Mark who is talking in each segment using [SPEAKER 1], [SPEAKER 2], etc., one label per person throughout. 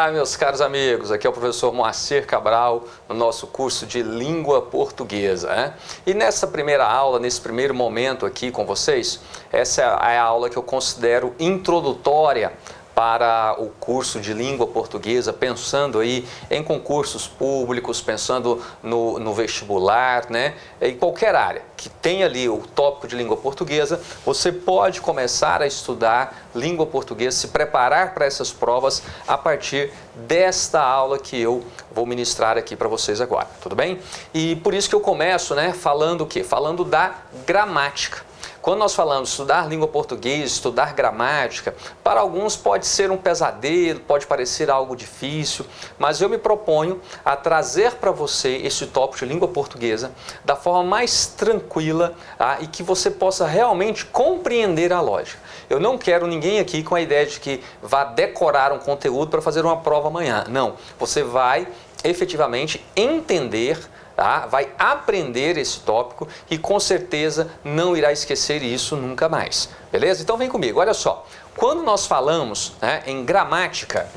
[SPEAKER 1] Olá, meus caros amigos, aqui é o professor Moacir Cabral, no nosso curso de Língua Portuguesa, né? E nessa primeira aula, nesse primeiro momento aqui com vocês, essa é a aula que eu considero introdutória para o curso de língua portuguesa, pensando aí em concursos públicos, pensando no vestibular, né? Em qualquer área que tenha ali o tópico de língua portuguesa, você pode começar a estudar língua portuguesa, se preparar para essas provas a partir desta aula que eu vou ministrar aqui para vocês agora, tudo bem? E por isso que eu começo, né, falando o quê? Falando da gramática. Quando nós falamos estudar língua portuguesa, estudar gramática, para alguns pode ser um pesadelo, pode parecer algo difícil, mas eu me proponho a trazer para você esse tópico de língua portuguesa da forma mais tranquila, tá? E que você possa realmente compreender a lógica. Eu não quero ninguém aqui com a ideia de que vá decorar um conteúdo para fazer uma prova amanhã. Não, você vai efetivamente entender, tá? Vai aprender esse tópico e com certeza não irá esquecer isso nunca mais, beleza? Então vem comigo, olha só, quando nós falamos, né, em gramática,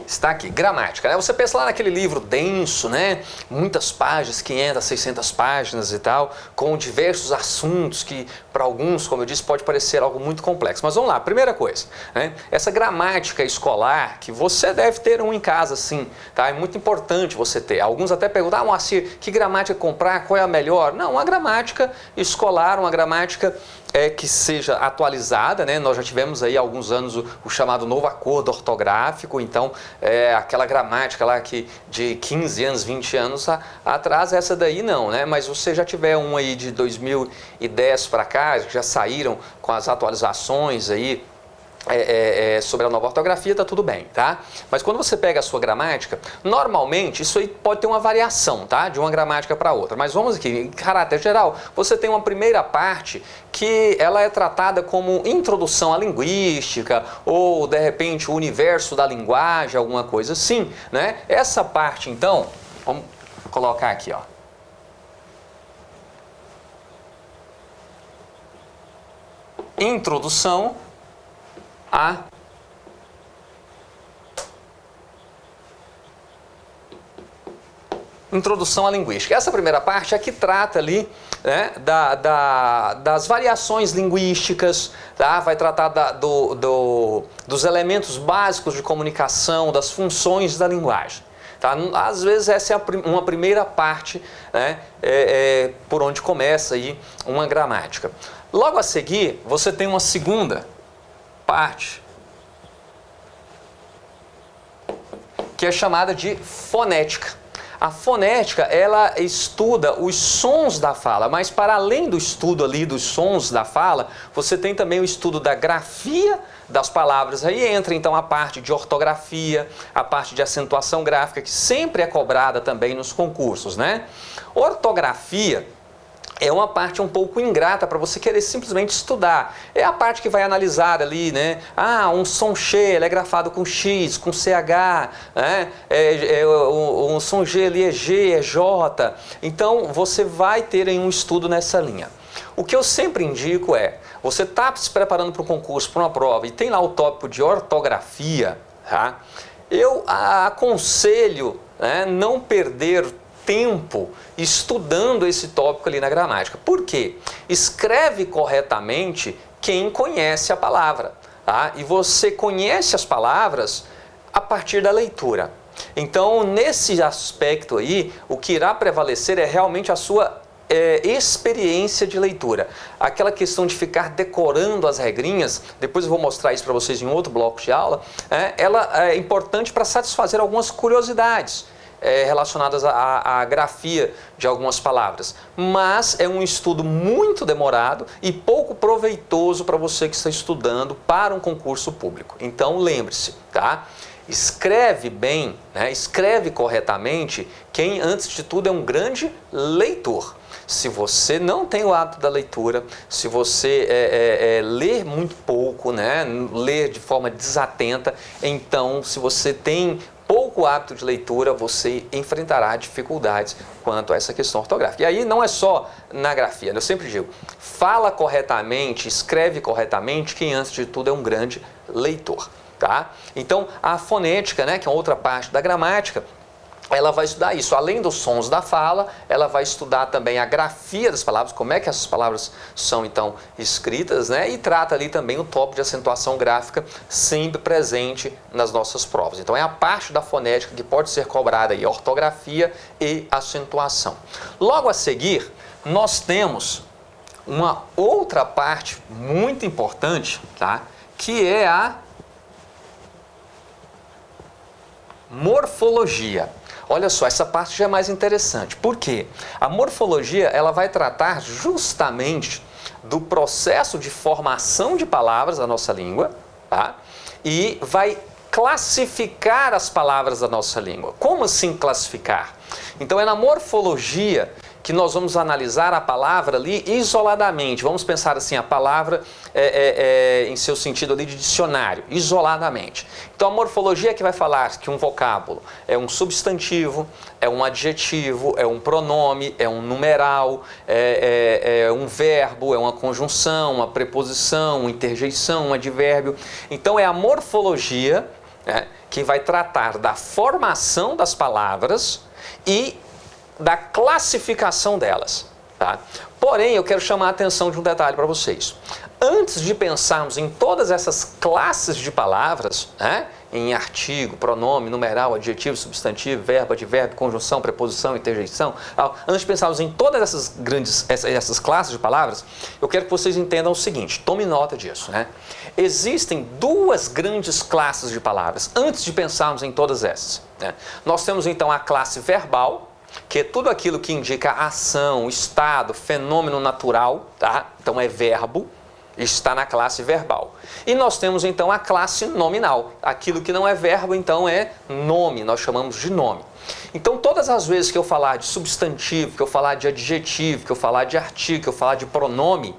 [SPEAKER 1] está aqui, gramática, né? Você pensa lá naquele livro denso, né? Muitas páginas, 500, 600 páginas e tal, com diversos assuntos que para alguns, como eu disse, pode parecer algo muito complexo. Mas vamos lá, primeira coisa, né? Essa gramática escolar, que você deve ter um em casa, sim, tá? É muito importante você ter. Alguns até perguntam, Moacir, que gramática comprar, qual é a melhor? Não, uma gramática escolar, uma gramática que seja atualizada, né? Nós já tivemos aí há alguns anos o chamado novo acordo ortográfico, então aquela gramática lá que de 15 anos, 20 anos atrás, essa daí não, né? Mas você já tiver um aí de 2010 para cá, que já saíram com as atualizações aí, sobre a nova ortografia, tá tudo bem, tá? Mas quando você pega a sua gramática, normalmente isso aí pode ter uma variação, tá? De uma gramática para outra. Mas vamos aqui, em caráter geral, você tem uma primeira parte que ela é tratada como introdução à linguística ou, de repente, o universo da linguagem, alguma coisa assim, né? Essa parte, então, vamos colocar aqui, ó. Introdução à introdução à linguística. Essa primeira parte é a que trata ali, né, das variações linguísticas, tá? Vai tratar dos elementos básicos de comunicação, das funções da linguagem. Tá? Às vezes essa é uma primeira parte, né, por onde começa aí uma gramática. Logo a seguir, você tem uma segunda parte, que é chamada de fonética. A fonética, ela estuda os sons da fala, mas para além do estudo ali dos sons da fala, você tem também o estudo da grafia das palavras. Aí entra então a parte de ortografia, a parte de acentuação gráfica, que sempre é cobrada também nos concursos, né? Ortografia é uma parte um pouco ingrata para você querer simplesmente estudar. É a parte que vai analisar ali, né? Um som X, ele é grafado com X, com CH, né? Um som G ali é G, é J. Então, você vai ter um estudo nessa linha. O que eu sempre indico você está se preparando para um concurso, para uma prova, e tem lá o tópico de ortografia, tá? Eu aconselho, né, não perder tempo estudando esse tópico ali na gramática. Por quê? Escreve corretamente quem conhece a palavra, tá? E você conhece as palavras a partir da leitura. Então, nesse aspecto aí, o que irá prevalecer é realmente a sua experiência de leitura. Aquela questão de ficar decorando as regrinhas, depois eu vou mostrar isso para vocês em outro bloco de aula, ela é importante para satisfazer algumas curiosidades relacionadas à grafia de algumas palavras, mas é um estudo muito demorado e pouco proveitoso para você que está estudando para um concurso público. Então lembre-se, tá? Escreve bem, né? Escreve corretamente quem, antes de tudo, é um grande leitor. Se você não tem o hábito da leitura, se você lê muito pouco, né? Ler de forma desatenta, então, se você tem pouco pouco hábito de leitura, você enfrentará dificuldades quanto a essa questão ortográfica. E aí não é só na grafia, eu sempre digo, fala corretamente, escreve corretamente, quem antes de tudo é um grande leitor. Tá? Então, a fonética, né, que é outra parte da gramática, ela vai estudar isso. Além dos sons da fala, ela vai estudar também a grafia das palavras, como é que essas palavras são, então, escritas, né? E trata ali também o tópico de acentuação gráfica, sempre presente nas nossas provas. Então, é a parte da fonética que pode ser cobrada aí, ortografia e acentuação. Logo a seguir, nós temos uma outra parte muito importante, tá? Que é a morfologia. Olha só, essa parte já é mais interessante. Por quê? A morfologia, ela vai tratar justamente do processo de formação de palavras da nossa língua, tá? E vai classificar as palavras da nossa língua. Como assim classificar? Então é na morfologia que nós vamos analisar a palavra ali isoladamente. Vamos pensar assim, a palavra em seu sentido ali de dicionário, isoladamente. Então a morfologia é que vai falar que um vocábulo é um substantivo, é um adjetivo, é um pronome, é um numeral, é um verbo, é uma conjunção, uma preposição, uma interjeição, um advérbio. Então é a morfologia, né, que vai tratar da formação das palavras e da classificação delas. Tá? Porém, eu quero chamar a atenção de um detalhe para vocês. Antes de pensarmos em todas essas classes de palavras, né, em artigo, pronome, numeral, adjetivo, substantivo, verbo, advérbio, conjunção, preposição, interjeição, antes de pensarmos em todas essas classes de palavras, eu quero que vocês entendam o seguinte, tome nota disso, né? Existem duas grandes classes de palavras, antes de pensarmos em todas essas, né? Nós temos então a classe verbal, que é tudo aquilo que indica ação, estado, fenômeno natural, tá? Então é verbo, está na classe verbal. E nós temos então a classe nominal, aquilo que não é verbo, então é nome, nós chamamos de nome. Então todas as vezes que eu falar de substantivo, que eu falar de adjetivo, que eu falar de artigo, que eu falar de pronome,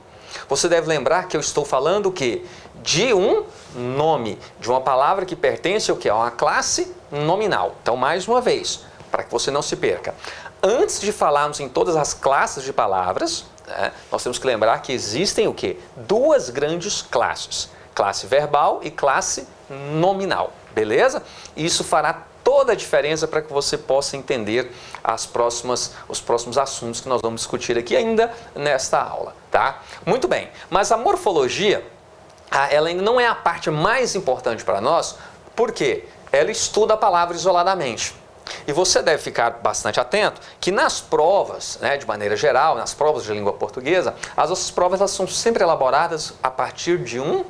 [SPEAKER 1] você deve lembrar que eu estou falando o quê? De um nome, de uma palavra que pertence ao quê? A uma classe nominal. Então mais uma vez, para que você não se perca. Antes de falarmos em todas as classes de palavras, né, nós temos que lembrar que existem o quê? Duas grandes classes. Classe verbal e classe nominal. Beleza? Isso fará toda a diferença para que você possa entender os próximos assuntos que nós vamos discutir aqui ainda nesta aula. Tá? Muito bem. Mas a morfologia, ela ainda não é a parte mais importante para nós, porque ela estuda a palavra isoladamente. E você deve ficar bastante atento que nas provas, né, de maneira geral, nas provas de língua portuguesa, as nossas provas elas são sempre elaboradas a partir de um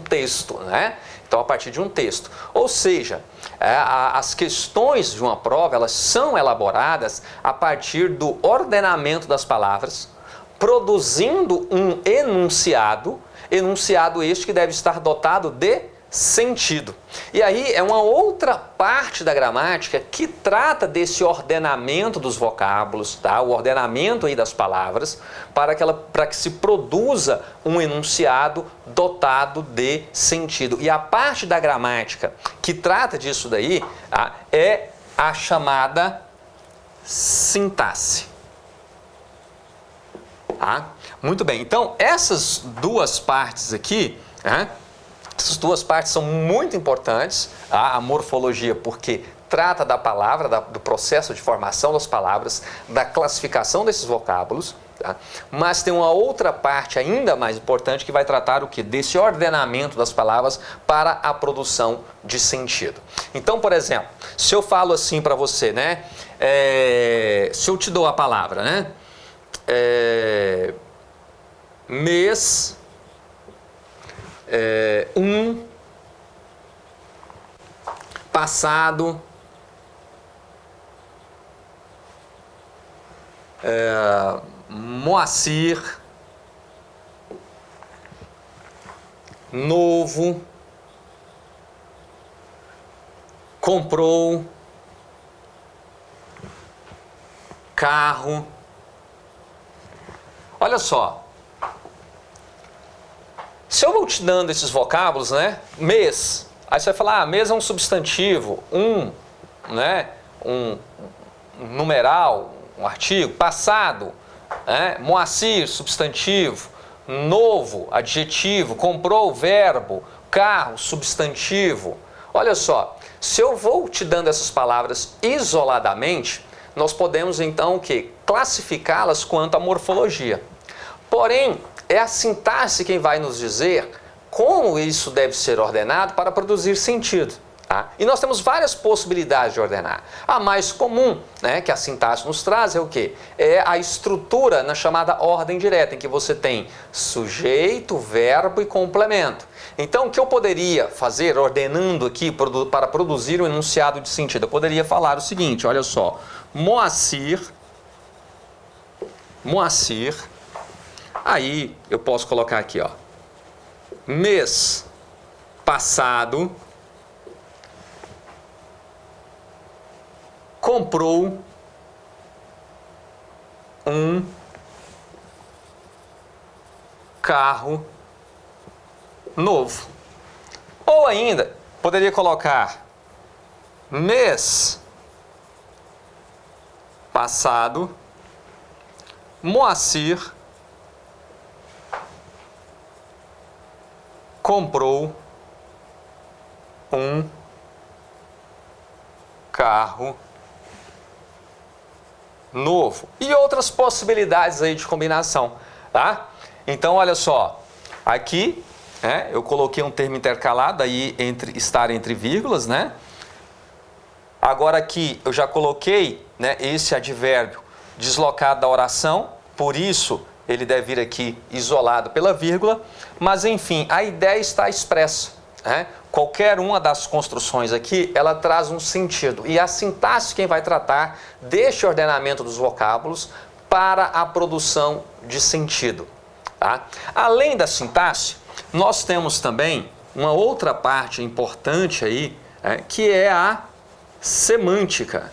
[SPEAKER 1] texto, né? Então, a partir de um texto. Ou seja, as questões de uma prova, elas são elaboradas a partir do ordenamento das palavras, produzindo um enunciado este que deve estar dotado de sentido. E aí é uma outra parte da gramática que trata desse ordenamento dos vocábulos, tá? O ordenamento aí das palavras, para que se produza um enunciado dotado de sentido. E a parte da gramática que trata disso daí, tá? É a chamada sintaxe. Tá? Muito bem, então essas duas partes aqui, essas duas partes são muito importantes, a morfologia porque trata da palavra, do processo de formação das palavras, da classificação desses vocábulos, tá? Mas tem uma outra parte ainda mais importante que vai tratar o quê? Desse ordenamento das palavras para a produção de sentido. Então, por exemplo, se eu falo assim para você, né? Se eu te dou a palavra, né? Mês... passado, Moacir, novo, comprou, carro. Olha só. Se eu vou te dando esses vocábulos, né? Mês, Aí você vai falar, mesa é um substantivo, né? Um numeral, um artigo, passado, né? Moacir, substantivo, novo, adjetivo, comprou, verbo, carro, substantivo. Olha só, se eu vou te dando essas palavras isoladamente, nós podemos então o quê? Classificá-las quanto à morfologia. Porém, é a sintaxe quem vai nos dizer como isso deve ser ordenado para produzir sentido. Tá? E nós temos várias possibilidades de ordenar. A mais comum, né, que a sintaxe nos traz é o quê? É a estrutura na chamada ordem direta, em que você tem sujeito, verbo e complemento. Então, o que eu poderia fazer ordenando aqui para produzir um enunciado de sentido? Eu poderia falar o seguinte, olha só. Moacir, aí eu posso colocar aqui, ó. Mês passado comprou um carro novo. Ou ainda, poderia colocar mês passado, Moacir comprou um carro novo. E outras possibilidades aí de combinação, tá? Então, olha só, aqui eu coloquei um termo intercalado aí estar entre vírgulas, né? Agora aqui eu já coloquei, né, esse advérbio deslocado da oração, por isso ele deve vir aqui isolado pela vírgula, mas enfim, a ideia está expressa, né? Qualquer uma das construções aqui, ela traz um sentido, e a sintaxe quem vai tratar deste ordenamento dos vocábulos para a produção de sentido, tá? Além da sintaxe, nós temos também uma outra parte importante aí, que é a semântica,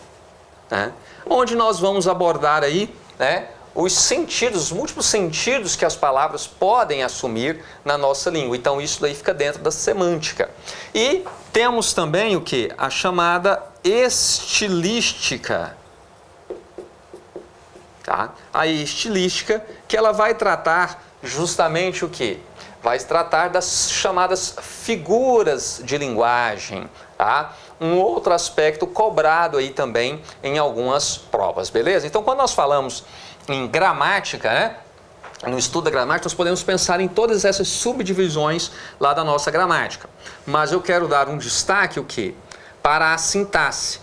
[SPEAKER 1] né? Onde nós vamos abordar aí, né, os sentidos, os múltiplos sentidos que as palavras podem assumir na nossa língua. Então isso daí fica dentro da semântica. E temos também o que? A chamada estilística. Tá? A estilística, que ela vai tratar justamente o que? Vai tratar das chamadas figuras de linguagem, tá? Um outro aspecto cobrado aí também em algumas provas, beleza? Então, quando nós falamos em gramática, né? No estudo da gramática, nós podemos pensar em todas essas subdivisões lá da nossa gramática. Mas eu quero dar um destaque, o quê? Para a sintaxe,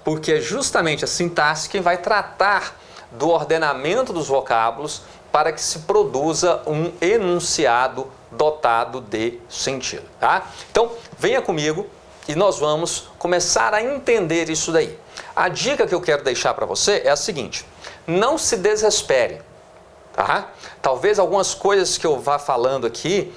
[SPEAKER 1] porque é justamente a sintaxe quem vai tratar do ordenamento dos vocábulos para que se produza um enunciado dotado de sentido, tá? Então, venha comigo e nós vamos começar a entender isso daí. A dica que eu quero deixar para você é a seguinte: não se desespere, tá? Talvez algumas coisas que eu vá falando aqui,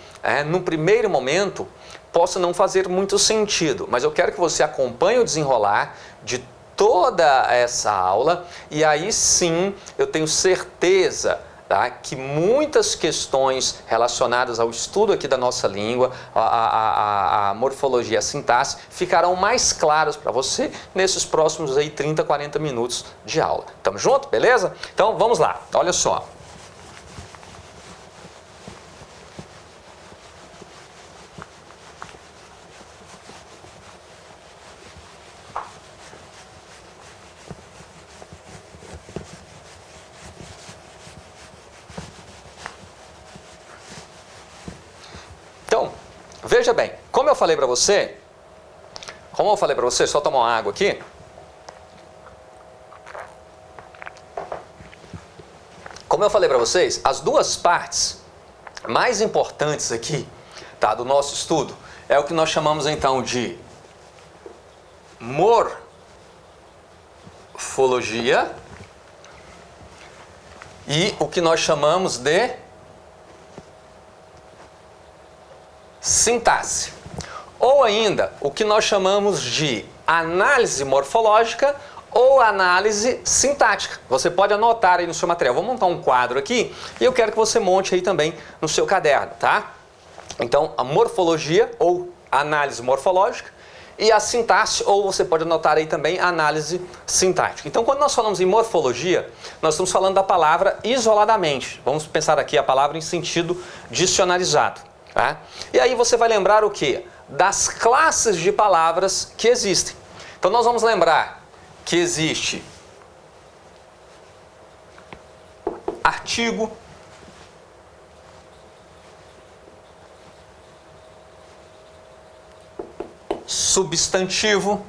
[SPEAKER 1] no primeiro momento, possa não fazer muito sentido, mas eu quero que você acompanhe o desenrolar de toda essa aula e aí sim eu tenho certeza, tá, que muitas questões relacionadas ao estudo aqui da nossa língua, a morfologia, a sintaxe, ficarão mais claras para você nesses próximos aí 30, 40 minutos de aula. Tamo junto? Beleza? Então vamos lá, olha só. Então, veja bem, como eu falei para você, só tomar uma água aqui. Como eu falei para vocês, as duas partes mais importantes aqui, tá, do nosso estudo é o que nós chamamos então de morfologia e o que nós chamamos de sintaxe, ou ainda o que nós chamamos de análise morfológica ou análise sintática. Você pode anotar aí no seu material. Vou montar um quadro aqui e eu quero que você monte aí também no seu caderno, tá? Então, a morfologia ou análise morfológica, e a sintaxe, ou você pode anotar aí também a análise sintática. Então, quando nós falamos em morfologia, nós estamos falando da palavra isoladamente. Vamos pensar aqui a palavra em sentido dicionarizado. Tá? E aí você vai lembrar o quê? Das classes de palavras que existem. Então, nós vamos lembrar que existe artigo, substantivo,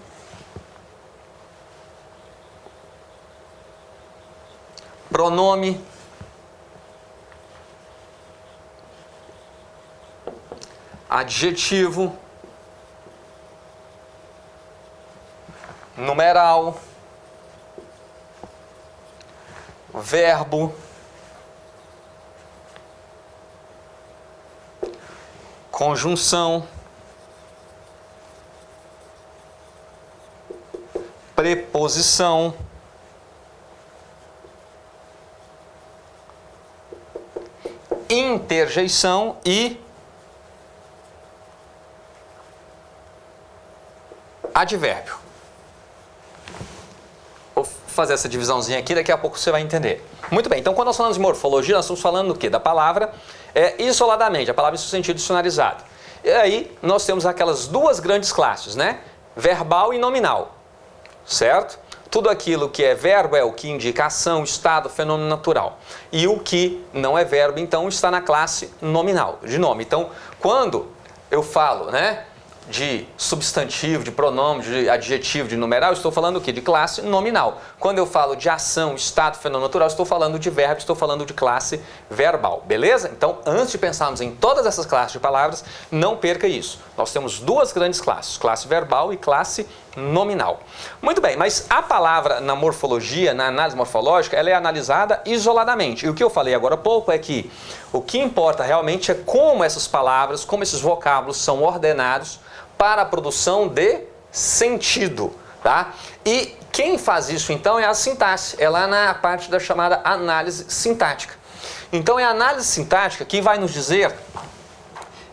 [SPEAKER 1] pronome, adjetivo, numeral, verbo, conjunção, preposição, interjeição e advérbio. Vou fazer essa divisãozinha aqui, daqui a pouco você vai entender. Muito bem, então quando nós falamos de morfologia, nós estamos falando do quê? Da palavra isoladamente, a palavra em seu sentido dicionarizado. E aí nós temos aquelas duas grandes classes, né? Verbal e nominal, certo? Tudo aquilo que é verbo é o que indica ação, estado, fenômeno natural. E o que não é verbo, então, está na classe nominal, de nome. Então, quando eu falo, né, de substantivo, de pronome, de adjetivo, de numeral, estou falando o quê? De classe nominal. Quando eu falo de ação, estado, fenômeno natural, estou falando de verbo, estou falando de classe verbal, beleza? Então, antes de pensarmos em todas essas classes de palavras, não perca isso. Nós temos duas grandes classes, classe verbal e classe nominal. Muito bem, mas a palavra na morfologia, na análise morfológica, ela é analisada isoladamente. E o que eu falei agora há pouco é que o que importa realmente é como essas palavras, como esses vocábulos são ordenados para a produção de sentido, tá? E quem faz isso então é a sintaxe, é lá na parte da chamada análise sintática. Então é a análise sintática que vai nos dizer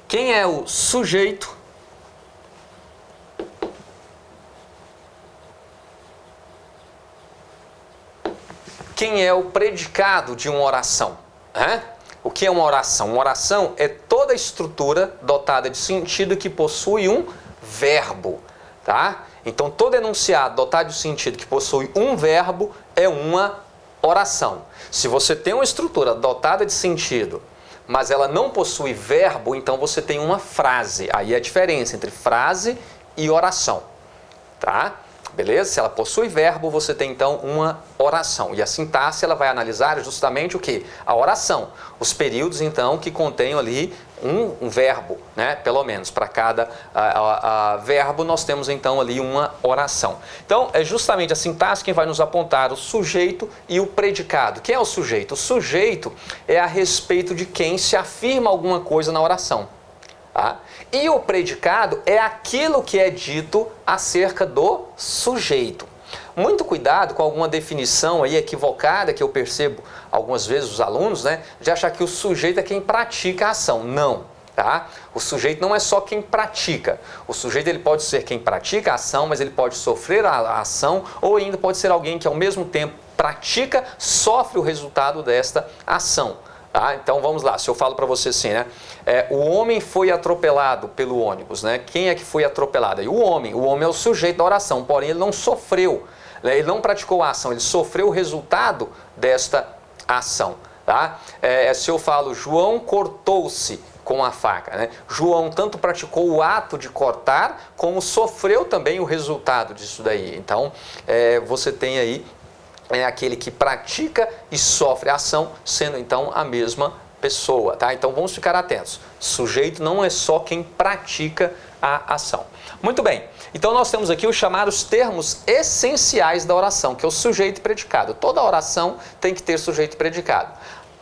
[SPEAKER 1] quem é o sujeito, quem é o predicado de uma oração, né? O que é uma oração? Uma oração é toda estrutura dotada de sentido que possui um verbo, tá? Então, todo enunciado dotado de sentido que possui um verbo é uma oração. Se você tem uma estrutura dotada de sentido, mas ela não possui verbo, então você tem uma frase. Aí é a diferença entre frase e oração, tá? Beleza? Se ela possui verbo, você tem então uma oração. E a sintaxe ela vai analisar justamente o que? A oração. Os períodos então que contêm ali um verbo, né? Pelo menos para cada verbo nós temos então ali uma oração. Então é justamente a sintaxe quem vai nos apontar o sujeito e o predicado. Quem é o sujeito? O sujeito é a respeito de quem se afirma alguma coisa na oração. Tá? E o predicado é aquilo que é dito acerca do sujeito. Muito cuidado com alguma definição aí equivocada que eu percebo algumas vezes os alunos, né, de achar que o sujeito é quem pratica a ação. Não, tá? O sujeito não é só quem pratica. O sujeito ele pode ser quem pratica a ação, mas ele pode sofrer a ação ou ainda pode ser alguém que ao mesmo tempo pratica, sofre o resultado desta ação. Tá? Então vamos lá, se eu falo para você assim, né? O homem foi atropelado pelo ônibus, né? Quem é que foi atropelado? O homem é o sujeito da oração, porém ele não sofreu, né? Ele não praticou a ação, ele sofreu o resultado desta ação. Tá? Se eu falo João cortou-se com a faca, né? João tanto praticou o ato de cortar, como sofreu também o resultado disso daí. Então você tem aí aquele que pratica e sofre a ação, sendo então a mesma pessoa, tá? Então vamos ficar atentos. Sujeito não é só quem pratica a ação. Muito bem, então nós temos aqui os chamados termos essenciais da oração, que é o sujeito e predicado. Toda oração tem que ter sujeito e predicado.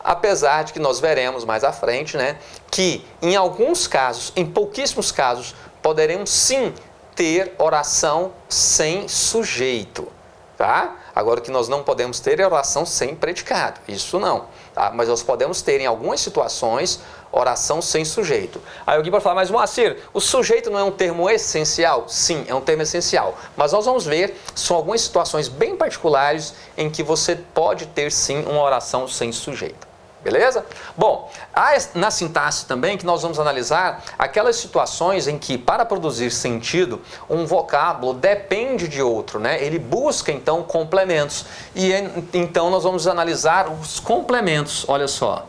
[SPEAKER 1] Apesar de que nós veremos mais à frente, né, que em alguns casos, em pouquíssimos casos, poderemos sim ter oração sem sujeito. Tá? Agora, o que nós não podemos ter é oração sem predicado. Isso não. Tá? Mas nós podemos ter, em algumas situações, oração sem sujeito. Aí alguém pode falar, mas Moacir, o sujeito não é um termo essencial? Sim, é um termo essencial. Mas nós vamos ver, são algumas situações bem particulares em que você pode ter, sim, uma oração sem sujeito. Beleza? Bom, há na sintaxe também que nós vamos analisar aquelas situações em que, para produzir sentido, um vocábulo depende de outro, né? Ele busca, então, complementos. E então nós vamos analisar os complementos, olha só.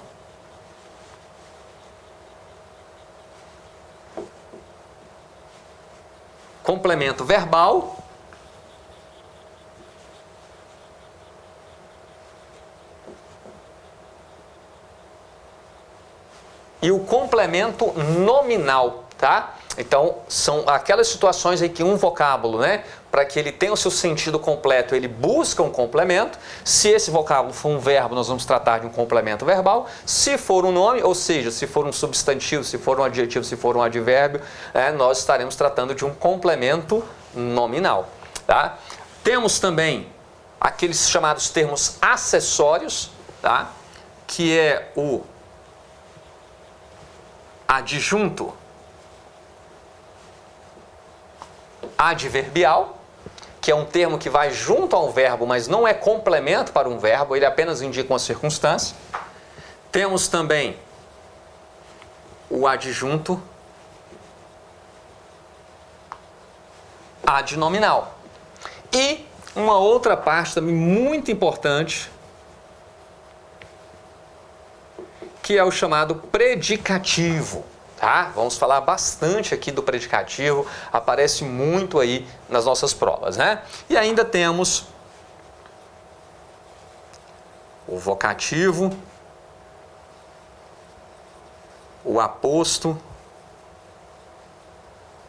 [SPEAKER 1] Complemento verbal. E o complemento nominal, tá? Então, são aquelas situações em que um vocábulo, né, para que ele tenha o seu sentido completo, ele busca um complemento. Se esse vocábulo for um verbo, nós vamos tratar de um complemento verbal. Se for um nome, ou seja, se for um substantivo, se for um adjetivo, se for um advérbio, nós estaremos tratando de um complemento nominal, tá? Temos também aqueles chamados termos acessórios, tá? Que é o adjunto adverbial, que é um termo que vai junto ao verbo, mas não é complemento para um verbo, ele apenas indica uma circunstância. Temos também o adjunto adnominal. E uma outra parte também muito importante, que é o chamado predicativo, tá? Vamos falar bastante aqui do predicativo, aparece muito aí nas nossas provas, né? E ainda temos o vocativo, o aposto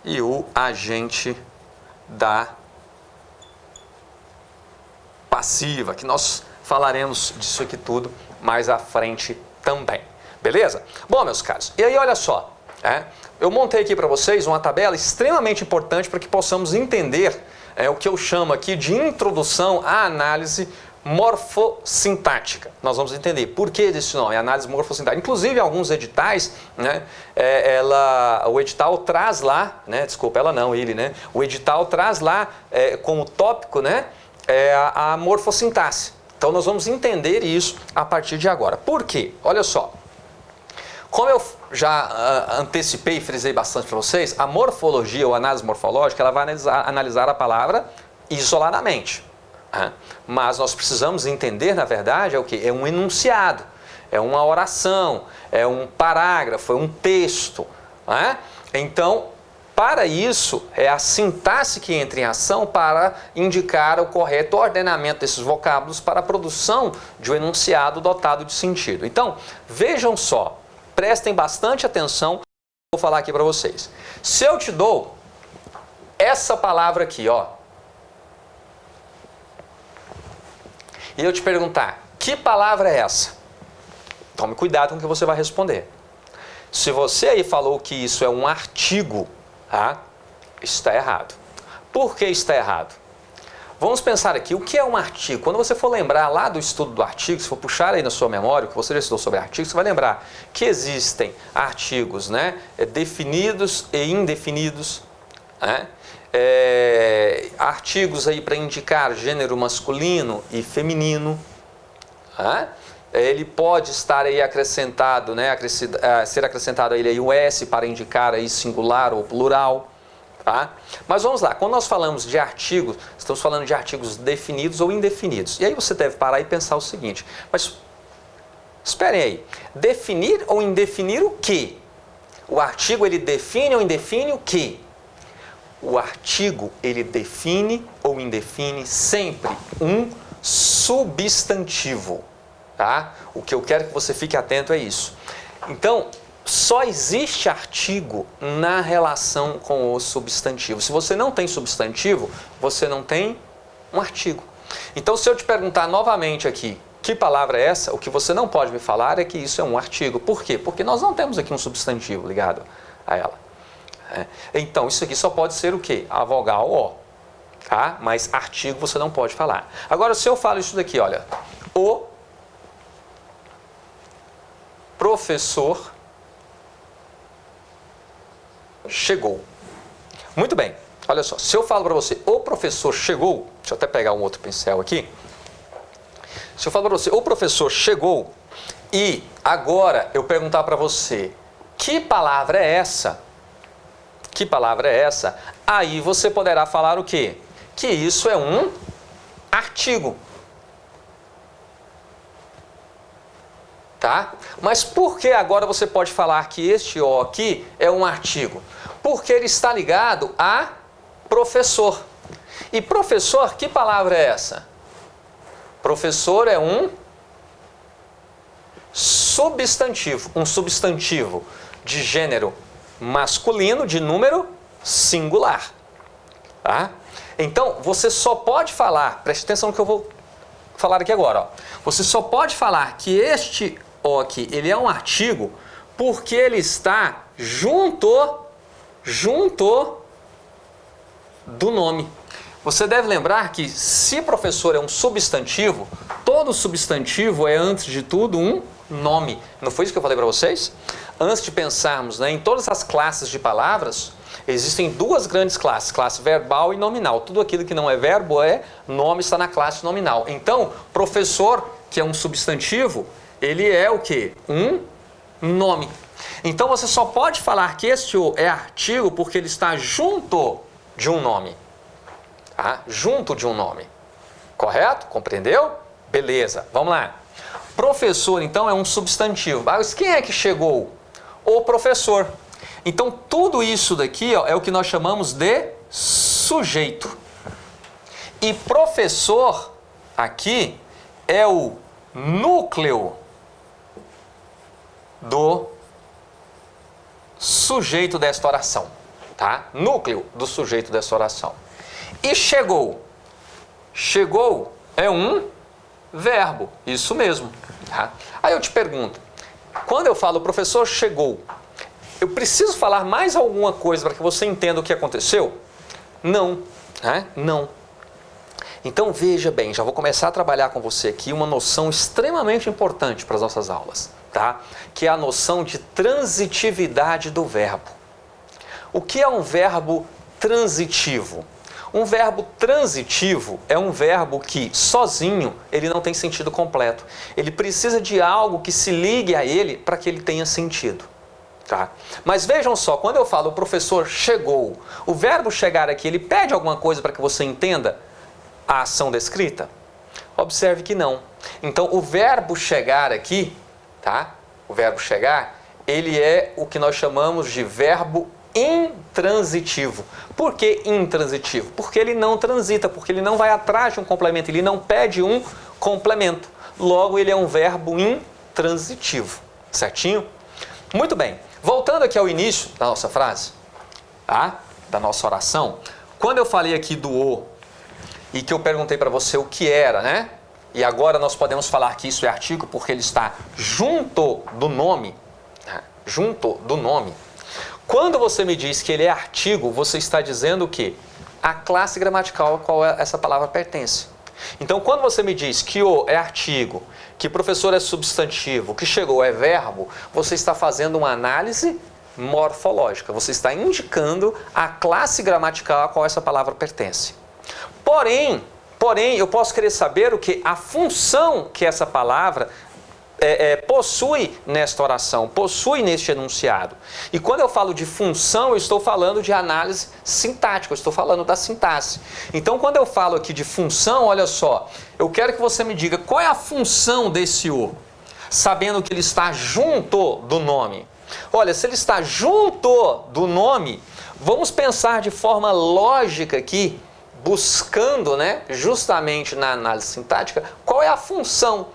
[SPEAKER 1] e o agente da passiva, que nós falaremos disso aqui tudo mais à frente também. Beleza? Bom, meus caros, e aí olha só, eu montei aqui para vocês uma tabela extremamente importante para que possamos entender o que eu chamo aqui de introdução à análise morfossintática. Nós vamos entender por que desse nome, análise morfossintática. Inclusive, alguns editais, né, o edital traz lá, né, desculpa, ela não, ele, né, o edital traz lá como tópico, né, a morfossintaxe. Então, nós vamos entender isso a partir de agora. Por quê? Olha só. Como eu já antecipei e frisei bastante para vocês, a morfologia ou análise morfológica, ela vai analisar a palavra isoladamente. Mas nós precisamos entender, na verdade, é o quê? É um enunciado, é uma oração, é um parágrafo, é um texto. Então, para isso, é a sintaxe que entra em ação para indicar o correto ordenamento desses vocábulos para a produção de um enunciado dotado de sentido. Então, vejam só, prestem bastante atenção, vou falar aqui para vocês. Se eu te dou essa palavra aqui, ó, e eu te perguntar, que palavra é essa? Tome cuidado com o que você vai responder. Se você aí falou que isso é um artigo, está errado. Por que está errado? Vamos pensar aqui, o que é um artigo? Quando você for lembrar lá do estudo do artigo, se for puxar aí na sua memória, o que você já estudou sobre artigos, você vai lembrar que existem artigos, né, definidos e indefinidos, artigos aí para indicar gênero masculino e feminino, ele pode estar aí acrescentado, né, ser acrescentado a ele aí o S para indicar aí singular ou plural. Mas vamos lá, quando nós falamos de artigos, estamos falando de artigos definidos ou indefinidos. E aí você deve parar e pensar o seguinte, mas esperem aí, definir ou indefinir o quê? O artigo ele define ou indefine o quê? O artigo ele define ou indefine sempre um substantivo. O que eu quero que você fique atento é isso. Então, só existe artigo na relação com o substantivo. Se você não tem substantivo, você não tem um artigo. Então, se eu te perguntar novamente aqui, que palavra é essa? O que você não pode me falar é que isso é um artigo. Por quê? Porque nós não temos aqui um substantivo ligado a ela. Então, isso aqui só pode ser o quê? A vogal O. tá? Mas artigo você não pode falar. Agora, se eu falo isso daqui, olha, o professor chegou. Muito bem, olha só, se eu falo para você, o professor chegou, deixa eu até pegar um outro pincel aqui. Se eu falo para você, o professor chegou, e agora eu perguntar para você, que palavra é essa? Que palavra é essa? Aí você poderá falar o quê? Que isso é um artigo. Tá? Mas por que agora você pode falar que este O aqui é um artigo? Porque ele está ligado a professor. E professor, que palavra é essa? Professor é um substantivo. Um substantivo de gênero masculino, de número singular. Tá? Então, você só pode falar, preste atenção no que eu vou falar aqui agora. Ó. Você só pode falar que este O aqui, ele é um artigo porque ele está junto do nome. Você deve lembrar que se professor é um substantivo, todo substantivo é, antes de tudo, um nome. Não foi isso que eu falei para vocês? Antes de pensarmos, né, em todas as classes de palavras, existem duas grandes classes, classe verbal e nominal. Tudo aquilo que não é verbo é nome, está na classe nominal. Então, professor, que é um substantivo, ele é o quê? Um nome. Então, você só pode falar que este O é artigo porque ele está junto de um nome. Tá? Junto de um nome. Correto? Compreendeu? Beleza, vamos lá. Professor, então, é um substantivo. Mas quem é que chegou? O professor. Então, tudo isso daqui, ó, é o que nós chamamos de sujeito. E professor, aqui, é o núcleo do sujeito desta oração. Tá? Núcleo do sujeito dessa oração. E chegou. Chegou é um verbo. Isso mesmo. Tá? Aí eu te pergunto, quando eu falo o professor chegou, eu preciso falar mais alguma coisa para que você entenda o que aconteceu? Não. Né? Não. Então veja bem, já vou começar a trabalhar com você aqui uma noção extremamente importante para as nossas aulas, tá? Que é a noção de transitividade do verbo. O que é um verbo transitivo? Um verbo transitivo é um verbo que, sozinho, ele não tem sentido completo. Ele precisa de algo que se ligue a ele para que ele tenha sentido. Tá? Mas vejam só, quando eu falo o professor chegou, o verbo chegar aqui, ele pede alguma coisa para que você entenda a ação descrita? Observe que não. Então, o verbo chegar aqui, tá? O verbo chegar, ele é o que nós chamamos de verbo intransitivo. Por que intransitivo? Porque ele não transita, porque ele não vai atrás de um complemento, ele não pede um complemento. Logo, ele é um verbo intransitivo. Certinho? Muito bem. Voltando aqui ao início da nossa frase, tá? Da nossa oração, quando eu falei aqui do O e que eu perguntei para você o que era, né? E agora nós podemos falar que isso é artigo porque ele está junto do nome, né? Junto do nome. Quando você me diz que ele é artigo, você está dizendo que a classe gramatical a qual essa palavra pertence. Então, quando você me diz que o é artigo, que professor é substantivo, que chegou é verbo, você está fazendo uma análise morfológica. Você está indicando a classe gramatical a qual essa palavra pertence. Porém, eu posso querer saber o que? A função que essa palavra possui nesta oração, possui neste enunciado. E quando eu falo de função, eu estou falando de análise sintática, eu estou falando da sintaxe. Então, quando eu falo aqui de função, olha só, eu quero que você me diga qual é a função desse O, sabendo que ele está junto do nome. Olha, se ele está junto do nome, vamos pensar de forma lógica aqui, buscando, né, justamente na análise sintática, qual é a função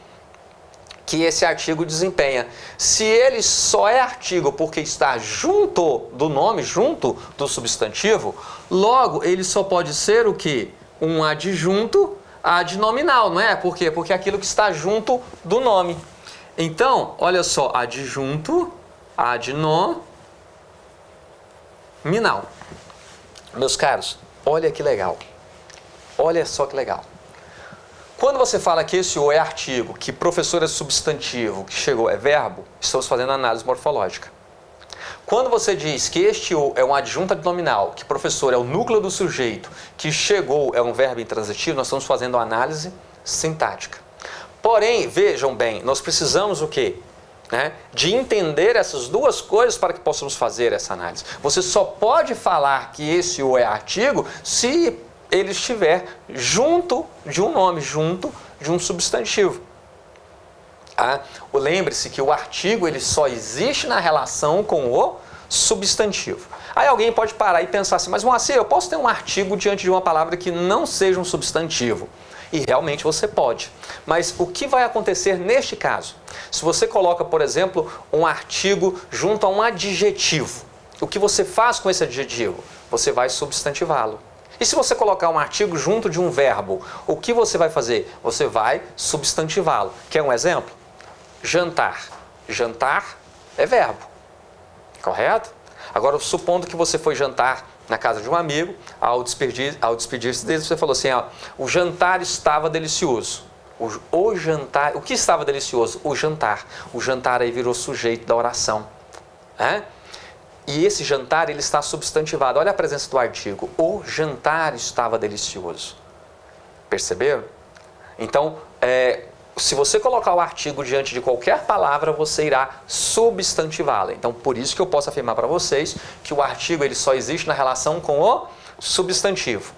[SPEAKER 1] que esse artigo desempenha. Se ele só é artigo porque está junto do nome, junto do substantivo, logo ele só pode ser o quê? Um adjunto adnominal, não é? Por quê? Porque é aquilo que está junto do nome. Então, olha só, adjunto adnominal. Meus caros, olha que legal. Olha só que legal. Quando você fala que esse o é artigo, que professor é substantivo, que chegou é verbo, estamos fazendo análise morfológica. Quando você diz que este o é um adjunto adnominal, que professor é o núcleo do sujeito, que chegou é um verbo intransitivo, nós estamos fazendo análise sintática. Porém, vejam bem, nós precisamos o quê? De entender essas duas coisas para que possamos fazer essa análise. Você só pode falar que esse o é artigo se ele estiver junto de um nome, junto de um substantivo. Lembre-se que o artigo ele só existe na relação com o substantivo. Aí alguém pode parar e pensar assim, mas Moacir, eu posso ter um artigo diante de uma palavra que não seja um substantivo? E realmente você pode. Mas o que vai acontecer neste caso? Se você coloca, por exemplo, um artigo junto a um adjetivo, o que você faz com esse adjetivo? Você vai substantivá-lo. E se você colocar um artigo junto de um verbo, o que você vai fazer? Você vai substantivá-lo. Quer um exemplo? Jantar. Jantar é verbo, correto? Agora, supondo que você foi jantar na casa de um amigo, ao despedir-se dele, você falou assim, o jantar estava delicioso. O jantar, o que estava delicioso? O jantar. O jantar aí virou sujeito da oração. E esse jantar, ele está substantivado. Olha a presença do artigo. O jantar estava delicioso. Perceberam? Então, se você colocar o artigo diante de qualquer palavra, você irá substantivá-la. Então, por isso que eu posso afirmar para vocês que o artigo ele só existe na relação com o substantivo.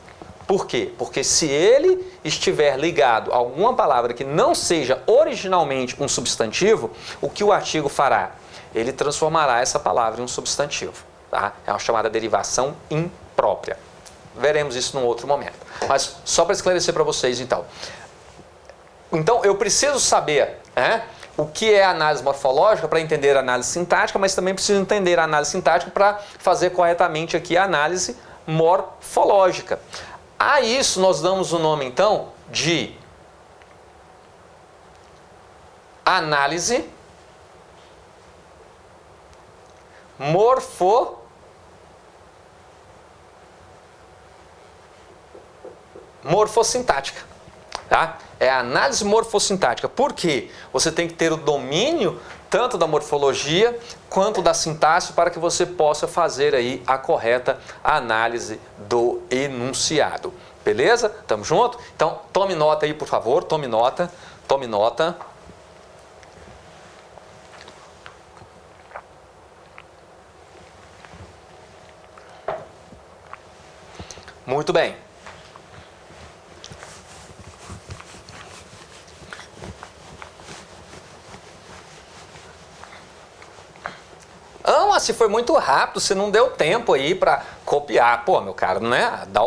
[SPEAKER 1] Por quê? Porque se ele estiver ligado a alguma palavra que não seja originalmente um substantivo, o que o artigo fará? Ele transformará essa palavra em um substantivo. Tá? É uma chamada derivação imprópria. Veremos isso num outro momento. Mas só para esclarecer para vocês, então. Então, eu preciso saber o que é análise morfológica para entender a análise sintática, mas também preciso entender a análise sintática para fazer corretamente aqui a análise morfológica. A isso nós damos o nome, então, de análise morfossintática. Tá? É a análise morfossintática. Por quê? Você tem que ter o domínio tanto da morfologia quanto da sintaxe para que você possa fazer aí a correta análise do enunciado. Beleza? Tamo junto? Então, tome nota aí, por favor. Tome nota. Tome nota. Muito bem. Se foi muito rápido, você não deu tempo aí para copiar. Pô, meu cara, né? Dá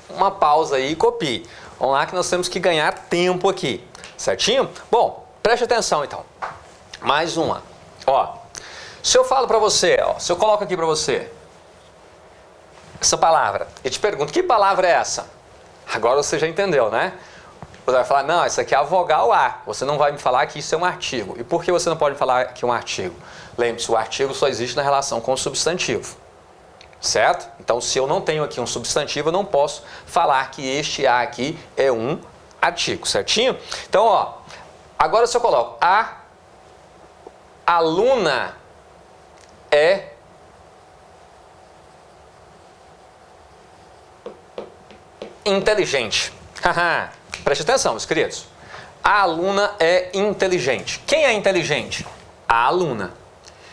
[SPEAKER 1] uma pausa aí e copie. Vamos lá que nós temos que ganhar tempo aqui. Certinho? Bom, preste atenção então. Mais uma. Se eu falo para você, se eu coloco aqui para você essa palavra e te pergunto, que palavra é essa? Agora você já entendeu, né? Você vai falar, não, isso aqui é a vogal A. Você não vai me falar que isso é um artigo. E por que você não pode falar que é um artigo? Lembre-se, o artigo só existe na relação com o substantivo. Certo? Então, se eu não tenho aqui um substantivo, eu não posso falar que este A aqui é um artigo. Certinho? Então, agora se eu coloco a aluna é inteligente. Preste atenção, meus queridos. A aluna é inteligente. Quem é inteligente? A aluna.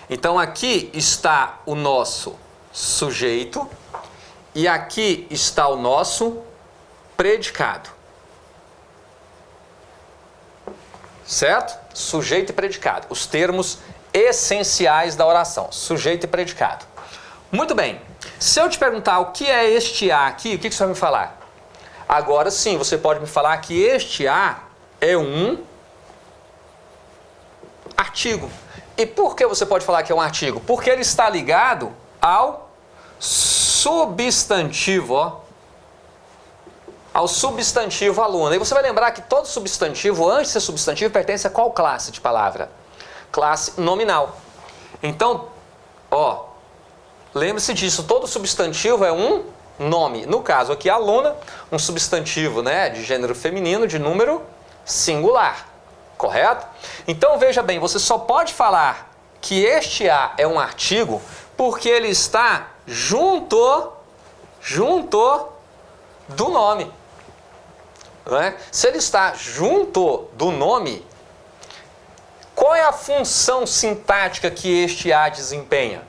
[SPEAKER 1] Então, aqui está o nosso sujeito e aqui está o nosso predicado. Certo? Sujeito e predicado. Os termos essenciais da oração. Sujeito e predicado. Muito bem. Se eu te perguntar o que é este A aqui, o que você vai me falar? Agora sim, você pode me falar que este A é um artigo. E por que você pode falar que é um artigo? Porque ele está ligado ao substantivo, ao substantivo aluna. E você vai lembrar que todo substantivo, antes de ser substantivo, pertence a qual classe de palavra? Classe nominal. Então, lembre-se disso, todo substantivo é um nome. No caso aqui, aluna, um substantivo, né, de gênero feminino, de número singular. Correto? Então, veja bem, você só pode falar que este a é um artigo porque ele está junto do nome. Né? Se ele está junto do nome, qual é a função sintática que este a desempenha?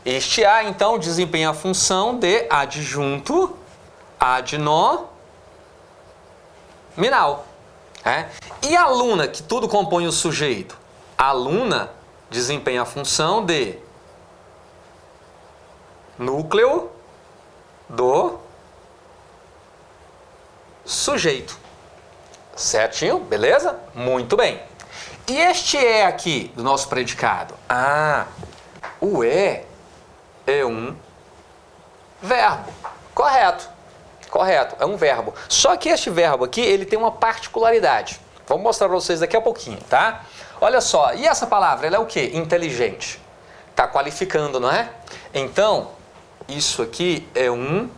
[SPEAKER 1] Este a, então, desempenha a função de adjunto adnominal. E aluna, que tudo compõe o sujeito? Aluna desempenha a função de núcleo do sujeito. Certinho? Beleza? Muito bem. E este é aqui do nosso predicado? O é um verbo. Correto. Correto, é um verbo. Só que este verbo aqui, ele tem uma particularidade. Vamos mostrar para vocês daqui a pouquinho, tá? Olha só, e essa palavra, ela é o quê? Inteligente. Tá qualificando, não é? Então, isso aqui é um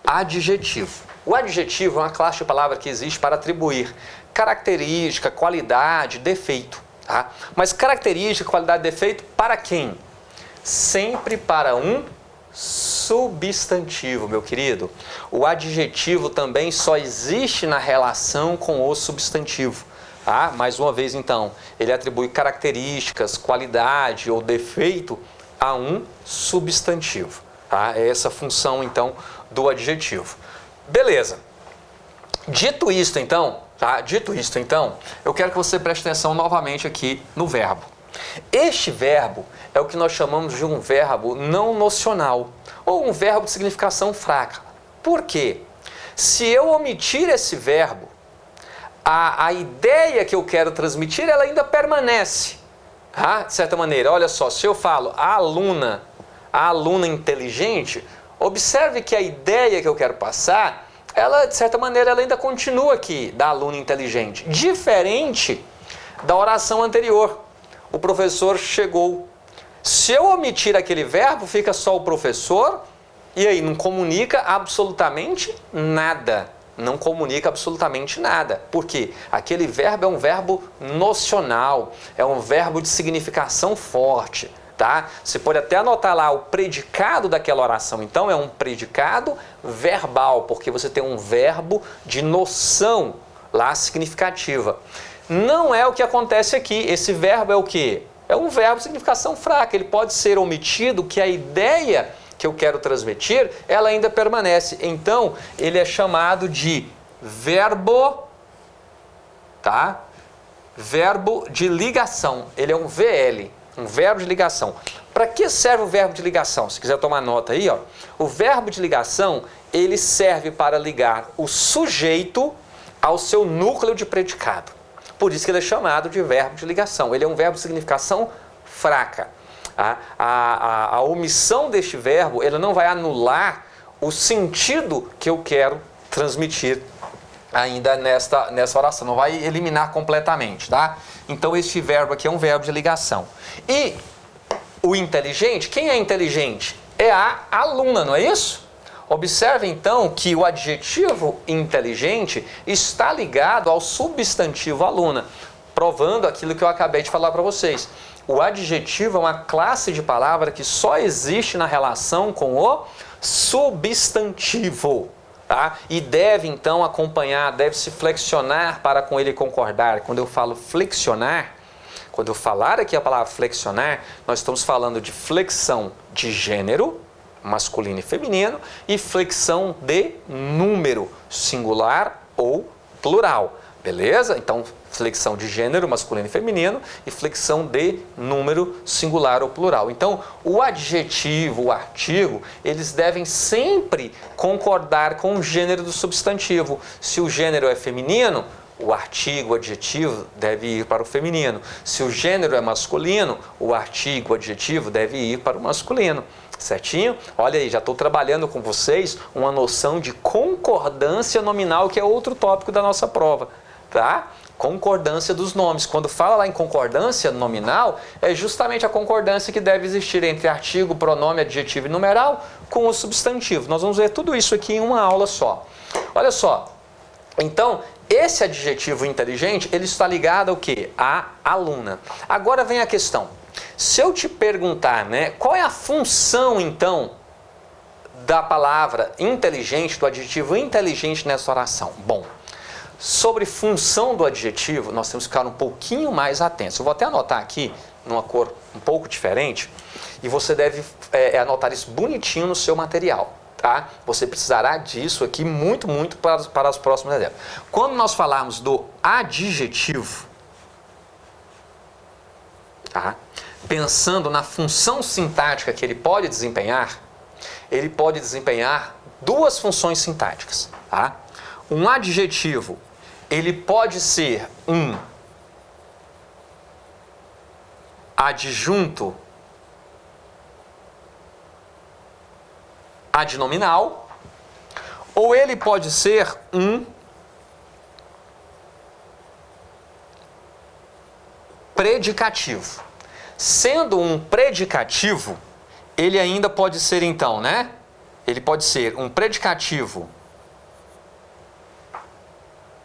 [SPEAKER 1] adjetivo. O adjetivo é uma classe de palavra que existe para atribuir característica, qualidade, defeito, tá? Mas característica, qualidade, defeito para quem? Sempre para um substantivo, meu querido. O adjetivo também só existe na relação com o substantivo. Tá? Mais uma vez, então, ele atribui características, qualidade ou defeito a um substantivo. Tá? É essa função, então, do adjetivo. Beleza. Dito isto, então, eu quero que você preste atenção novamente aqui no verbo. Este verbo é o que nós chamamos de um verbo não nocional, ou um verbo de significação fraca. Por quê? Se eu omitir esse verbo, a ideia que eu quero transmitir, ela ainda permanece. Tá? De certa maneira, olha só, se eu falo a aluna inteligente, observe que a ideia que eu quero passar, ela, de certa maneira, ela ainda continua aqui, da aluna inteligente. Diferente da oração anterior. O professor chegou. Se eu omitir aquele verbo, fica só o professor e aí não comunica absolutamente nada. Não comunica absolutamente nada. Por quê? Aquele verbo é um verbo nocional, é um verbo de significação forte. Tá? Você pode até anotar lá o predicado daquela oração. Então é um predicado verbal, porque você tem um verbo de noção lá significativa. Não é o que acontece aqui. Esse verbo é o quê? É um verbo de significação fraca. Ele pode ser omitido, que a ideia que eu quero transmitir, ela ainda permanece. Então, ele é chamado de verbo, tá? Verbo de ligação. Ele é um VL, um verbo de ligação. Para que serve o verbo de ligação? Se quiser tomar nota aí, ó. O verbo de ligação, ele serve para ligar o sujeito ao seu núcleo de predicado. Por isso que ele é chamado de verbo de ligação. Ele é um verbo de significação fraca. A omissão deste verbo, ele não vai anular o sentido que eu quero transmitir ainda nessa oração. Não vai eliminar completamente, tá? Então, este verbo aqui é um verbo de ligação. E o inteligente, quem é inteligente? É a aluna, não é isso? Observe, então, que o adjetivo inteligente está ligado ao substantivo aluna, provando aquilo que eu acabei de falar para vocês. O adjetivo é uma classe de palavra que só existe na relação com o substantivo. Tá? E deve, então, acompanhar, deve se flexionar para com ele concordar. Quando eu falo flexionar, quando eu falar aqui a palavra flexionar, nós estamos falando de flexão de gênero, masculino e feminino, e flexão de número, singular ou plural. Beleza? Então, flexão de gênero, masculino e feminino, e flexão de número, singular ou plural. Então, o adjetivo, o artigo, eles devem sempre concordar com o gênero do substantivo. Se o gênero é feminino, o artigo, o adjetivo deve ir para o feminino. Se o gênero é masculino, o artigo, o adjetivo deve ir para o masculino. Certinho? Olha aí, já estou trabalhando com vocês uma noção de concordância nominal, que é outro tópico da nossa prova. Tá? Concordância dos nomes. Quando fala lá em concordância nominal, é justamente a concordância que deve existir entre artigo, pronome, adjetivo e numeral com o substantivo. Nós vamos ver tudo isso aqui em uma aula só. Olha só. Então, esse adjetivo inteligente, ele está ligado ao quê? À aluna. Agora vem a questão. Se eu te perguntar, né, qual é a função, então, da palavra inteligente, do adjetivo inteligente nessa oração? Bom, sobre função do adjetivo, nós temos que ficar um pouquinho mais atentos. Eu vou até anotar aqui, numa cor um pouco diferente, e você deve anotar isso bonitinho no seu material, tá? Você precisará disso aqui muito para as próximas etapas. Quando nós falarmos do adjetivo, tá? Pensando na função sintática que ele pode desempenhar duas funções sintáticas, tá? Um adjetivo, ele pode ser um adjunto adnominal, ou ele pode ser um predicativo. Sendo um predicativo, ele ainda pode ser então, né? Ele pode ser um predicativo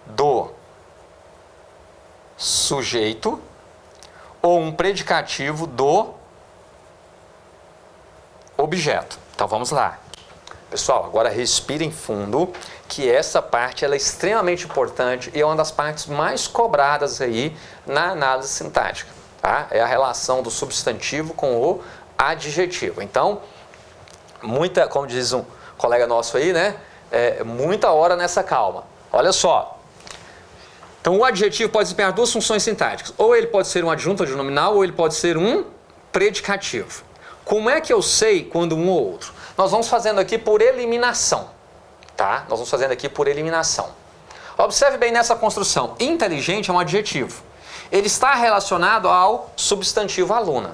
[SPEAKER 1] do sujeito ou um predicativo do objeto. Então vamos lá. Pessoal, agora respirem fundo, que essa parte ela é extremamente importante e é uma das partes mais cobradas aí na análise sintática, tá? É a relação do substantivo com o adjetivo. Então, como diz um colega nosso aí, né? Muita hora nessa calma. Olha só. Então, o adjetivo pode desempenhar duas funções sintáticas. Ou ele pode ser um adjunto adnominal, ou ele pode ser um predicativo. Como é que eu sei quando um ou outro? Nós vamos fazendo aqui por eliminação, tá? Nós vamos fazendo aqui por eliminação. Observe bem nessa construção. Inteligente é um adjetivo. Ele está relacionado ao substantivo aluna.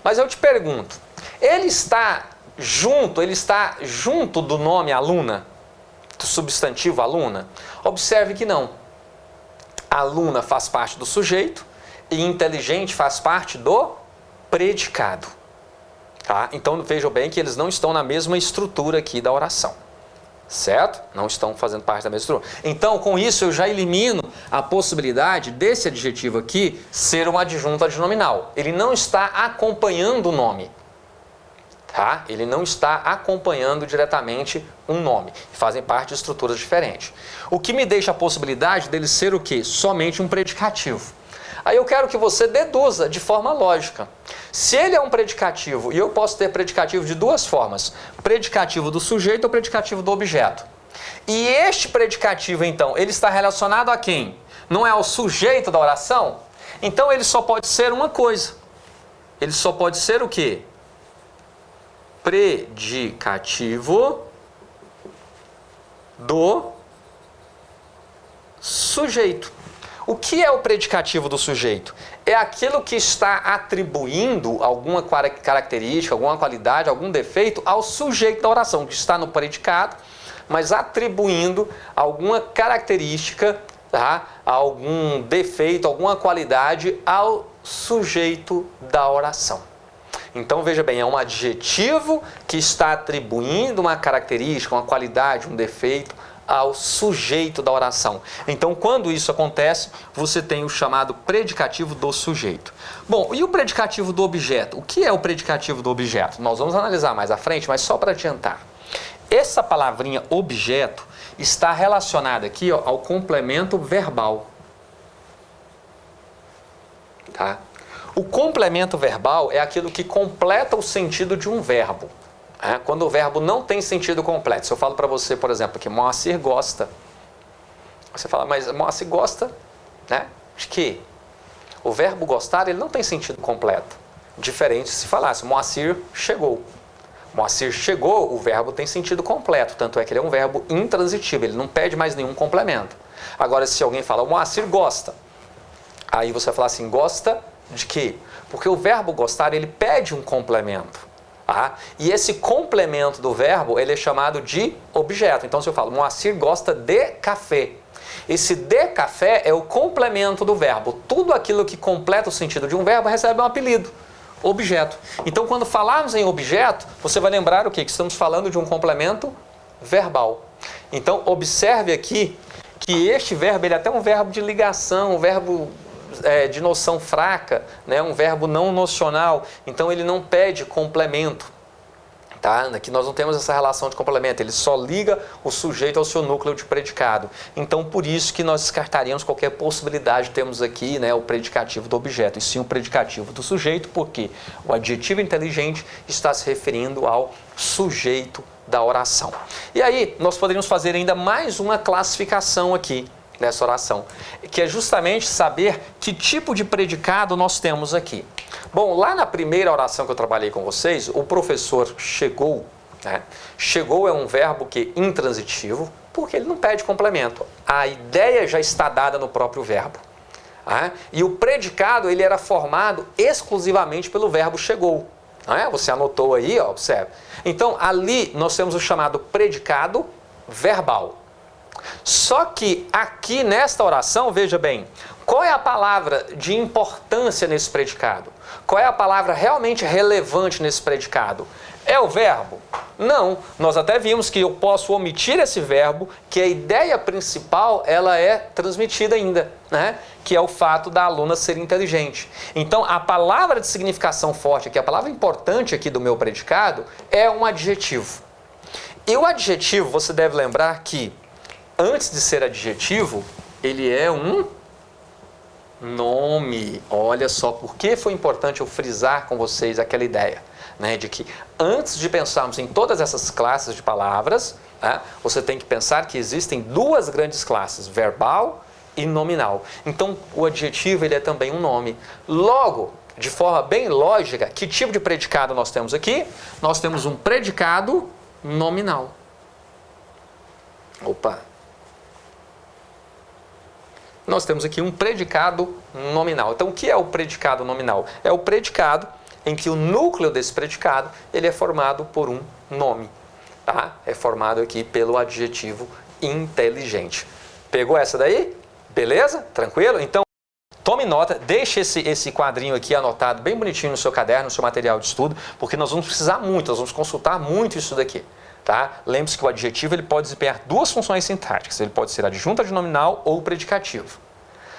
[SPEAKER 1] Mas eu te pergunto, ele está junto do nome aluna, do substantivo aluna? Observe que não. Aluna faz parte do sujeito e inteligente faz parte do predicado. Tá? Então vejam bem que eles não estão na mesma estrutura aqui da oração. Certo? Não estão fazendo parte da mesma estrutura. Então, com isso, eu já elimino a possibilidade desse adjetivo aqui ser um adjunto adnominal. Ele não está acompanhando o nome. Tá? Ele não está acompanhando diretamente um nome. Fazem parte de estruturas diferentes. O que me deixa a possibilidade dele ser o quê? Somente um predicativo. Aí eu quero que você deduza de forma lógica. Se ele é um predicativo, e eu posso ter predicativo de duas formas, predicativo do sujeito ou predicativo do objeto. E este predicativo, então, ele está relacionado a quem? Não é ao sujeito da oração? Então ele só pode ser uma coisa. Ele só pode ser o quê? Predicativo do sujeito. O que é o predicativo do sujeito? É aquilo que está atribuindo alguma característica, alguma qualidade, algum defeito ao sujeito da oração, que está no predicado, mas atribuindo alguma característica, tá? Algum defeito, alguma qualidade ao sujeito da oração. Então veja bem, é um adjetivo que está atribuindo uma característica, uma qualidade, um defeito ao sujeito da oração. Então, quando isso acontece, você tem o chamado predicativo do sujeito. Bom, e o predicativo do objeto? O que é o predicativo do objeto? Nós vamos analisar mais à frente, mas só para adiantar. Essa palavrinha objeto está relacionada aqui, ó, ao complemento verbal. Tá? O complemento verbal é aquilo que completa o sentido de um verbo. Quando o verbo não tem sentido completo. Se eu falo para você, por exemplo, que Moacir gosta, você fala, mas Moacir gosta, né? De quê? O verbo gostar, ele não tem sentido completo. Diferente se falasse, Moacir chegou. Moacir chegou, o verbo tem sentido completo, tanto é que ele é um verbo intransitivo, ele não pede mais nenhum complemento. Agora, se alguém fala, o Moacir gosta, aí você vai falar assim, gosta de quê? Porque o verbo gostar, ele pede um complemento. E esse complemento do verbo, ele é chamado de objeto. Então, se eu falo, Moacir gosta de café, Esse de café é o complemento do verbo. Tudo aquilo que completa o sentido de um verbo recebe um apelido, objeto. Então, quando falarmos em objeto, você vai lembrar o quê? Que estamos falando de um complemento verbal. Então, observe aqui que este verbo ele é até um verbo de ligação, um verbo de noção fraca, né? Um verbo não nocional. Então, ele não pede complemento. Tá? Aqui nós não temos essa relação de complemento, ele só liga o sujeito ao seu núcleo de predicado. Então, por isso que nós descartaríamos qualquer possibilidade de termos aqui, né, o predicativo do objeto, e sim o predicativo do sujeito, porque o adjetivo inteligente está se referindo ao sujeito da oração. E aí, nós poderíamos fazer ainda mais uma classificação aqui nessa oração, que é justamente saber que tipo de predicado nós temos aqui. Bom, lá na primeira oração que eu trabalhei com vocês, o professor chegou, né? Chegou é um verbo que é intransitivo, porque ele não pede complemento. A ideia já está dada no próprio verbo. Né? E o predicado ele era formado exclusivamente pelo verbo chegou. Né? Você anotou aí, ó, observe. Então, ali nós temos o chamado predicado verbal. Só que aqui nesta oração, veja bem, qual é a palavra de importância nesse predicado? Qual é a palavra realmente relevante nesse predicado? É o verbo? Não. Nós até vimos que eu posso omitir esse verbo, que a ideia principal ela é transmitida ainda, né? Que é o fato da aluna ser inteligente. Então, a palavra de significação forte aqui, a palavra importante aqui do meu predicado é um adjetivo. E o adjetivo, você deve lembrar que antes de ser adjetivo, ele é um nome. Olha só, por que foi importante eu frisar com vocês aquela ideia, né, de que antes de pensarmos em todas essas classes de palavras, né, você tem que pensar que existem duas grandes classes, verbal e nominal. Então, o adjetivo ele é também um nome. Logo, de forma bem lógica, que tipo de predicado nós temos aqui? Nós temos um predicado nominal. Opa! Nós temos aqui um predicado nominal. Então, o que é o predicado nominal? É o predicado em que o núcleo desse predicado ele é formado por um nome. Tá? É formado aqui pelo adjetivo inteligente. Pegou essa daí? Beleza? Tranquilo? Então, tome nota, deixe esse quadrinho aqui anotado bem bonitinho no seu caderno, no seu material de estudo, porque nós vamos precisar muito, nós vamos consultar muito isso daqui. Tá? Lembre-se que o adjetivo ele pode desempenhar duas funções sintáticas. Ele pode ser adjunta de nominal ou predicativo.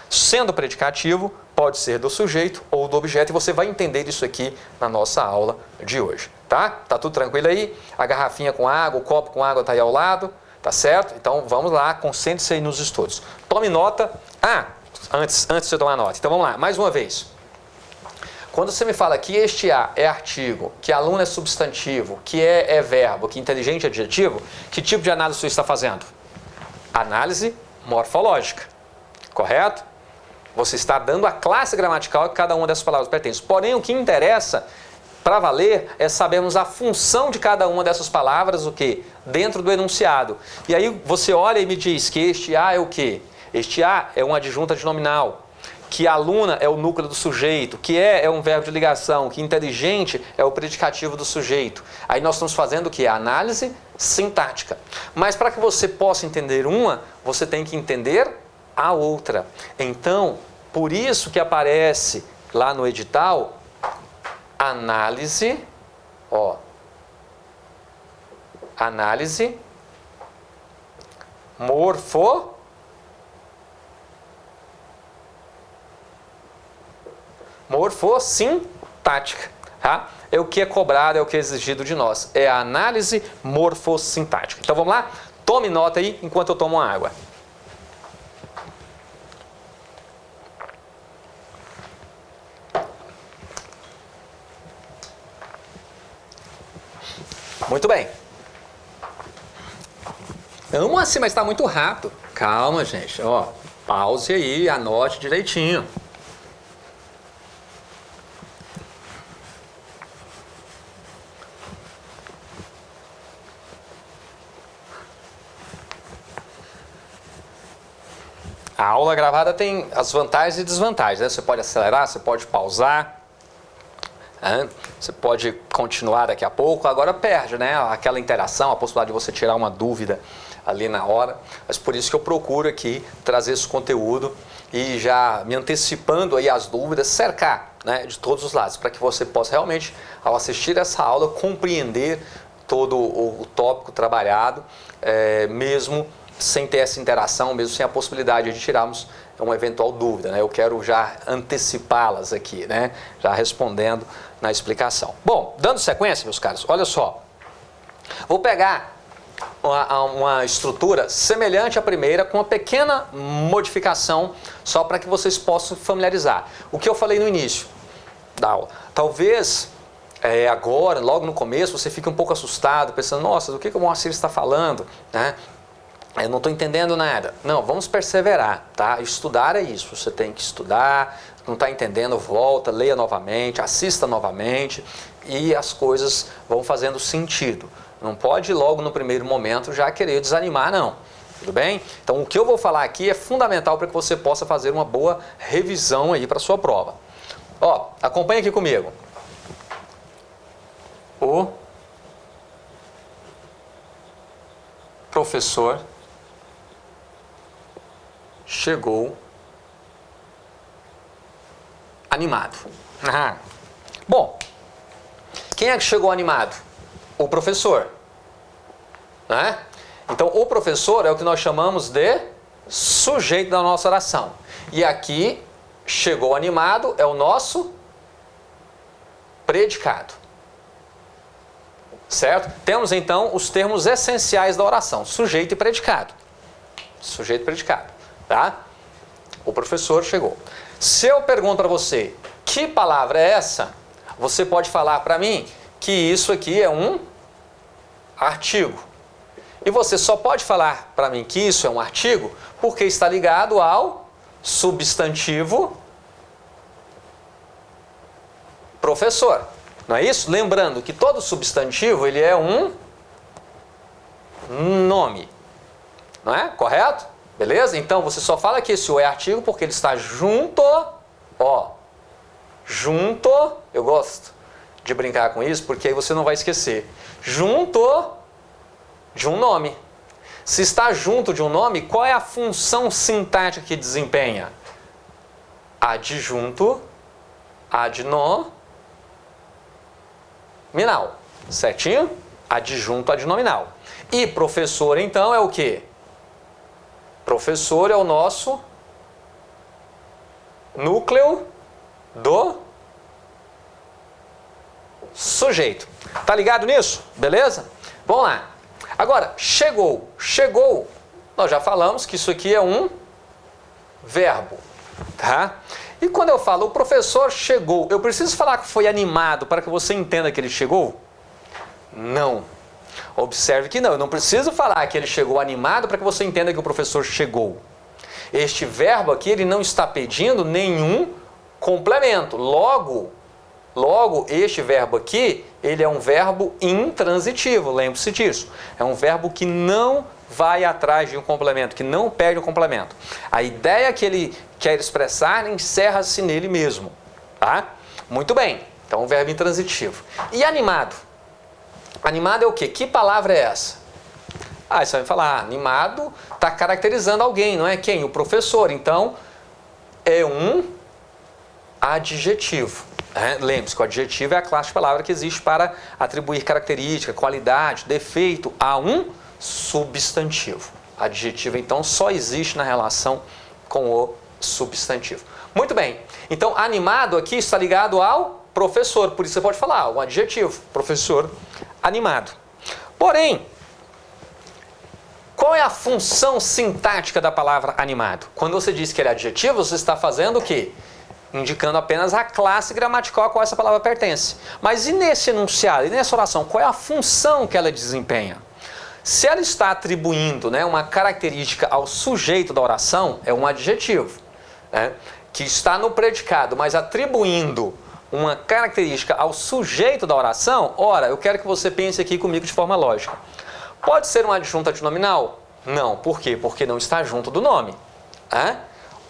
[SPEAKER 1] Sendo predicativo, pode ser do sujeito ou do objeto. E você vai entender isso aqui na nossa aula de hoje. Tá? Tá tudo tranquilo aí? A garrafinha com água, o copo com água está aí ao lado. Tá certo? Então vamos lá, concentre-se aí nos estudos. Tome nota. Antes de você tomar nota. Então vamos lá, mais uma vez. Quando você me fala que este A é artigo, que aluno é substantivo, que é verbo, que inteligente é adjetivo, que tipo de análise você está fazendo? Análise morfológica, correto? Você está dando a classe gramatical que cada uma dessas palavras pertence. Porém, o que interessa para valer é sabermos a função de cada uma dessas palavras, o quê? Dentro do enunciado. E aí você olha e me diz que este A é o quê? Este A é uma adjunta de nominal. Que aluna é o núcleo do sujeito, que é um verbo de ligação, que inteligente é o predicativo do sujeito. Aí nós estamos fazendo o que? A análise sintática. Mas para que você possa entender uma, você tem que entender a outra. Então, por isso que aparece lá no edital, análise, análise morfossintática, tá? É o que é cobrado, é o que é exigido de nós. É a análise morfossintática. Então vamos lá? Tome nota aí enquanto eu tomo uma água. Muito bem. Vamos assim, mas está muito rápido. Calma, gente. Pause aí, anote direitinho. A aula gravada tem as vantagens e desvantagens, né? Você pode acelerar, você pode pausar. Você pode continuar daqui a pouco, agora perde, né? Aquela interação, a possibilidade de você tirar uma dúvida ali na hora. Mas por isso que eu procuro aqui trazer esse conteúdo e já me antecipando aí as dúvidas, cercar, né, de todos os lados, para que você possa realmente, ao assistir essa aula, compreender todo o tópico trabalhado, mesmo sem ter essa interação, mesmo sem a possibilidade de tirarmos uma eventual dúvida, né? Eu quero já antecipá-las aqui, né? Já respondendo na explicação. Bom, dando sequência, meus caros, olha só. Vou pegar uma estrutura semelhante à primeira, com uma pequena modificação, só para que vocês possam familiarizar. O que eu falei no início da aula. Talvez agora, logo no começo, você fique um pouco assustado, pensando, nossa, do que o Moacir está falando, né? Eu não estou entendendo nada. Não, vamos perseverar, tá? Estudar é isso, você tem que estudar, não está entendendo, volta, leia novamente, assista novamente e as coisas vão fazendo sentido. Não pode logo no primeiro momento já querer desanimar, não. Tudo bem? Então o que eu vou falar aqui é fundamental para que você possa fazer uma boa revisão aí para a sua prova. Ó, acompanha aqui comigo. O professor chegou animado. Bom, quem é que chegou animado? O professor, né? Então, o professor é o que nós chamamos de sujeito da nossa oração. E aqui, chegou animado é o nosso predicado. Certo? Temos, então, os termos essenciais da oração, sujeito e predicado. Sujeito e predicado. Tá? O professor chegou. Se eu pergunto para você, que palavra é essa? Você pode falar para mim que isso aqui é um artigo. E você só pode falar para mim que isso é um artigo porque está ligado ao substantivo professor. Não é isso? Lembrando que todo substantivo ele é um nome. Não é? Correto? Beleza? Então, você só fala que esse o é artigo porque ele está junto, ó, junto, eu gosto de brincar com isso porque aí você não vai esquecer, junto de um nome. Se está junto de um nome, qual é a função sintática que desempenha? Adjunto, adnominal, certinho? Adjunto, adnominal. E professor, então, é o quê? Professor é o nosso núcleo do sujeito. Tá ligado nisso? Beleza? Vamos lá. Agora, chegou. Chegou, nós já falamos que isso aqui é um verbo, tá? E quando eu falo o professor chegou, eu preciso falar que foi animado para que você entenda que ele chegou? Não. Observe que não, eu não preciso falar que ele chegou animado para que você entenda que o professor chegou. Este verbo aqui, ele não está pedindo nenhum complemento. Logo, este verbo aqui, ele é um verbo intransitivo, lembre-se disso. É um verbo que não vai atrás de um complemento, que não pede um complemento. A ideia que ele quer expressar encerra-se nele mesmo, tá? Muito bem, então um verbo intransitivo. E animado? Animado é o quê? Que palavra é essa? Você vai me falar, animado está caracterizando alguém, não é quem? O professor. Então, é um adjetivo. Lembre-se que o adjetivo é a classe de palavra que existe para atribuir característica, qualidade, defeito a um substantivo. Adjetivo, então, só existe na relação com o substantivo. Muito bem. Então, animado aqui está ligado ao professor. Por isso você pode falar, um adjetivo. Professor animado. Porém, qual é a função sintática da palavra animado? Quando você diz que ele é adjetivo, você está fazendo o quê? Indicando apenas a classe gramatical a qual essa palavra pertence. Mas e nesse enunciado, e nessa oração, qual é a função que ela desempenha? Se ela está atribuindo, né, uma característica ao sujeito da oração, é um adjetivo, né, que está no predicado, mas atribuindo uma característica ao sujeito da oração, ora, eu quero que você pense aqui comigo de forma lógica. Pode ser um adjunto adnominal? Não. Por quê? Porque não está junto do nome.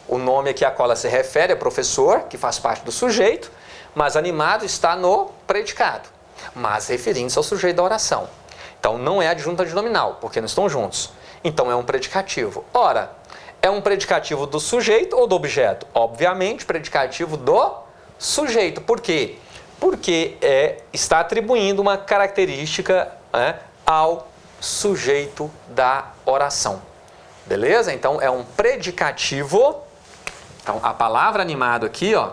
[SPEAKER 1] O nome aqui a qual ela se refere é professor, que faz parte do sujeito, mas animado está no predicado, mas referindo-se ao sujeito da oração. Então não é adjunto adnominal, porque não estão juntos. Então é um predicativo. Ora, é um predicativo do sujeito ou do objeto? Obviamente, predicativo do sujeito. Por quê? Porque está atribuindo uma característica, né, ao sujeito da oração. Beleza? Então é um predicativo. Então a palavra animado aqui, ó,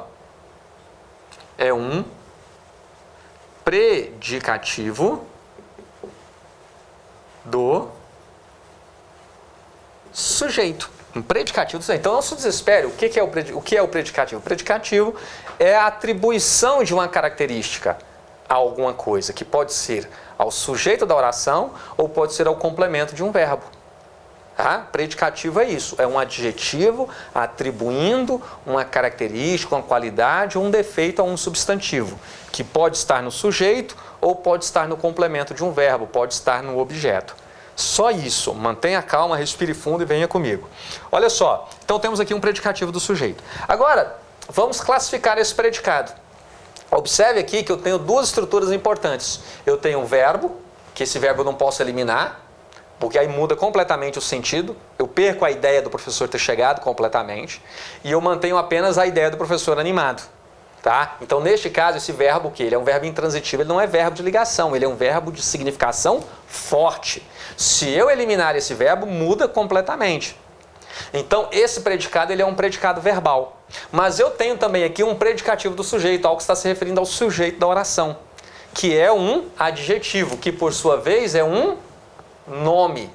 [SPEAKER 1] é um predicativo do sujeito. Um predicativo do sujeito. Então não se desespere. O que é o predicativo? O predicativo é a atribuição de uma característica a alguma coisa, que pode ser ao sujeito da oração ou pode ser ao complemento de um verbo. Tá? Predicativo é isso, é um adjetivo atribuindo uma característica, uma qualidade ou um defeito a um substantivo, que pode estar no sujeito ou pode estar no complemento de um verbo, pode estar no objeto. Só isso, mantenha calma, respire fundo e venha comigo. Olha só, então temos aqui um predicativo do sujeito. Agora, vamos classificar esse predicado. Observe aqui que eu tenho duas estruturas importantes. Eu tenho um verbo, que esse verbo eu não posso eliminar, porque aí muda completamente o sentido. Eu perco a ideia do professor ter chegado completamente e eu mantenho apenas a ideia do professor animado. Tá? Então, neste caso, esse verbo, que ele é um verbo intransitivo, ele não é verbo de ligação, ele é um verbo de significação forte. Se eu eliminar esse verbo, muda completamente. Então, esse predicado ele é um predicado verbal. Mas eu tenho também aqui um predicativo do sujeito, algo que está se referindo ao sujeito da oração, que é um adjetivo, que por sua vez é um nome.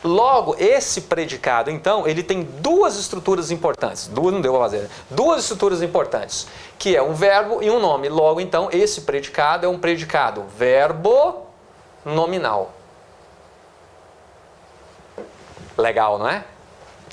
[SPEAKER 1] Logo, esse predicado, então, ele tem duas estruturas importantes. Duas não deu para fazer. Duas estruturas importantes, que é um verbo e um nome. Logo, então, esse predicado é um predicado verbo nominal. Legal, não é?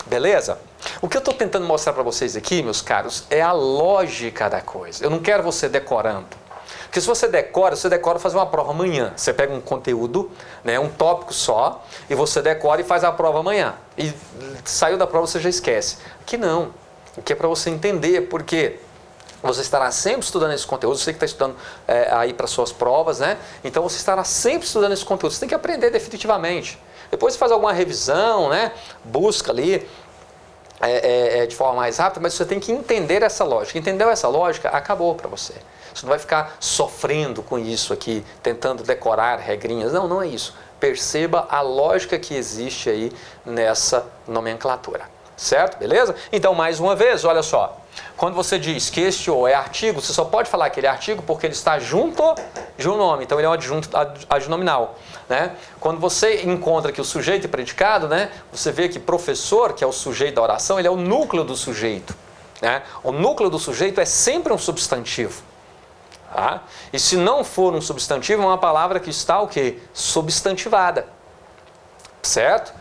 [SPEAKER 1] Beleza? O que eu estou tentando mostrar para vocês aqui, meus caros, é a lógica da coisa. Eu não quero você decorando. Porque se você decora fazer uma prova amanhã. Você pega um conteúdo, né, um tópico só, e você decora e faz a prova amanhã. E saiu da prova, você já esquece. Aqui não. Aqui é para você entender, porque você estará sempre estudando esse conteúdo. Você que está estudando aí para suas provas, né? Então você estará sempre estudando esse conteúdo. Você tem que aprender definitivamente. Depois você faz alguma revisão, né? Busca ali de forma mais rápida, mas você tem que entender essa lógica. Entendeu essa lógica? Acabou para você. Você não vai ficar sofrendo com isso aqui, tentando decorar regrinhas. Não, não é isso. Perceba a lógica que existe aí nessa nomenclatura. Certo? Beleza? Então, mais uma vez, olha só. Quando você diz que este ou é artigo, você só pode falar que ele é artigo porque ele está junto de um nome. Então, ele é um adjunto adnominal. Né? Quando você encontra aqui o sujeito e predicado, né, você vê que professor, que é o sujeito da oração, ele é o núcleo do sujeito. Né? O núcleo do sujeito é sempre um substantivo. Tá? E se não for um substantivo, é uma palavra que está o quê? Substantivada. Certo?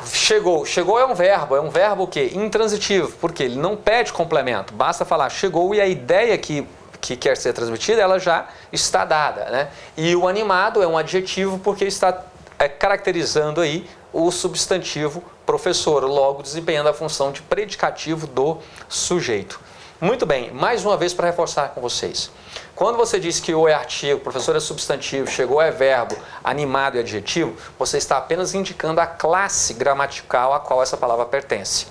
[SPEAKER 1] Chegou é um verbo o quê? Intransitivo, porque ele não pede complemento, basta falar chegou e a ideia que quer ser transmitida, ela já está dada, né? E o animado é um adjetivo porque está caracterizando aí o substantivo professor, logo desempenhando a função de predicativo do sujeito. Muito bem, mais uma vez para reforçar com vocês. Quando você diz que o é artigo, professor é substantivo, chegou é verbo, animado é adjetivo, você está apenas indicando a classe gramatical a qual essa palavra pertence.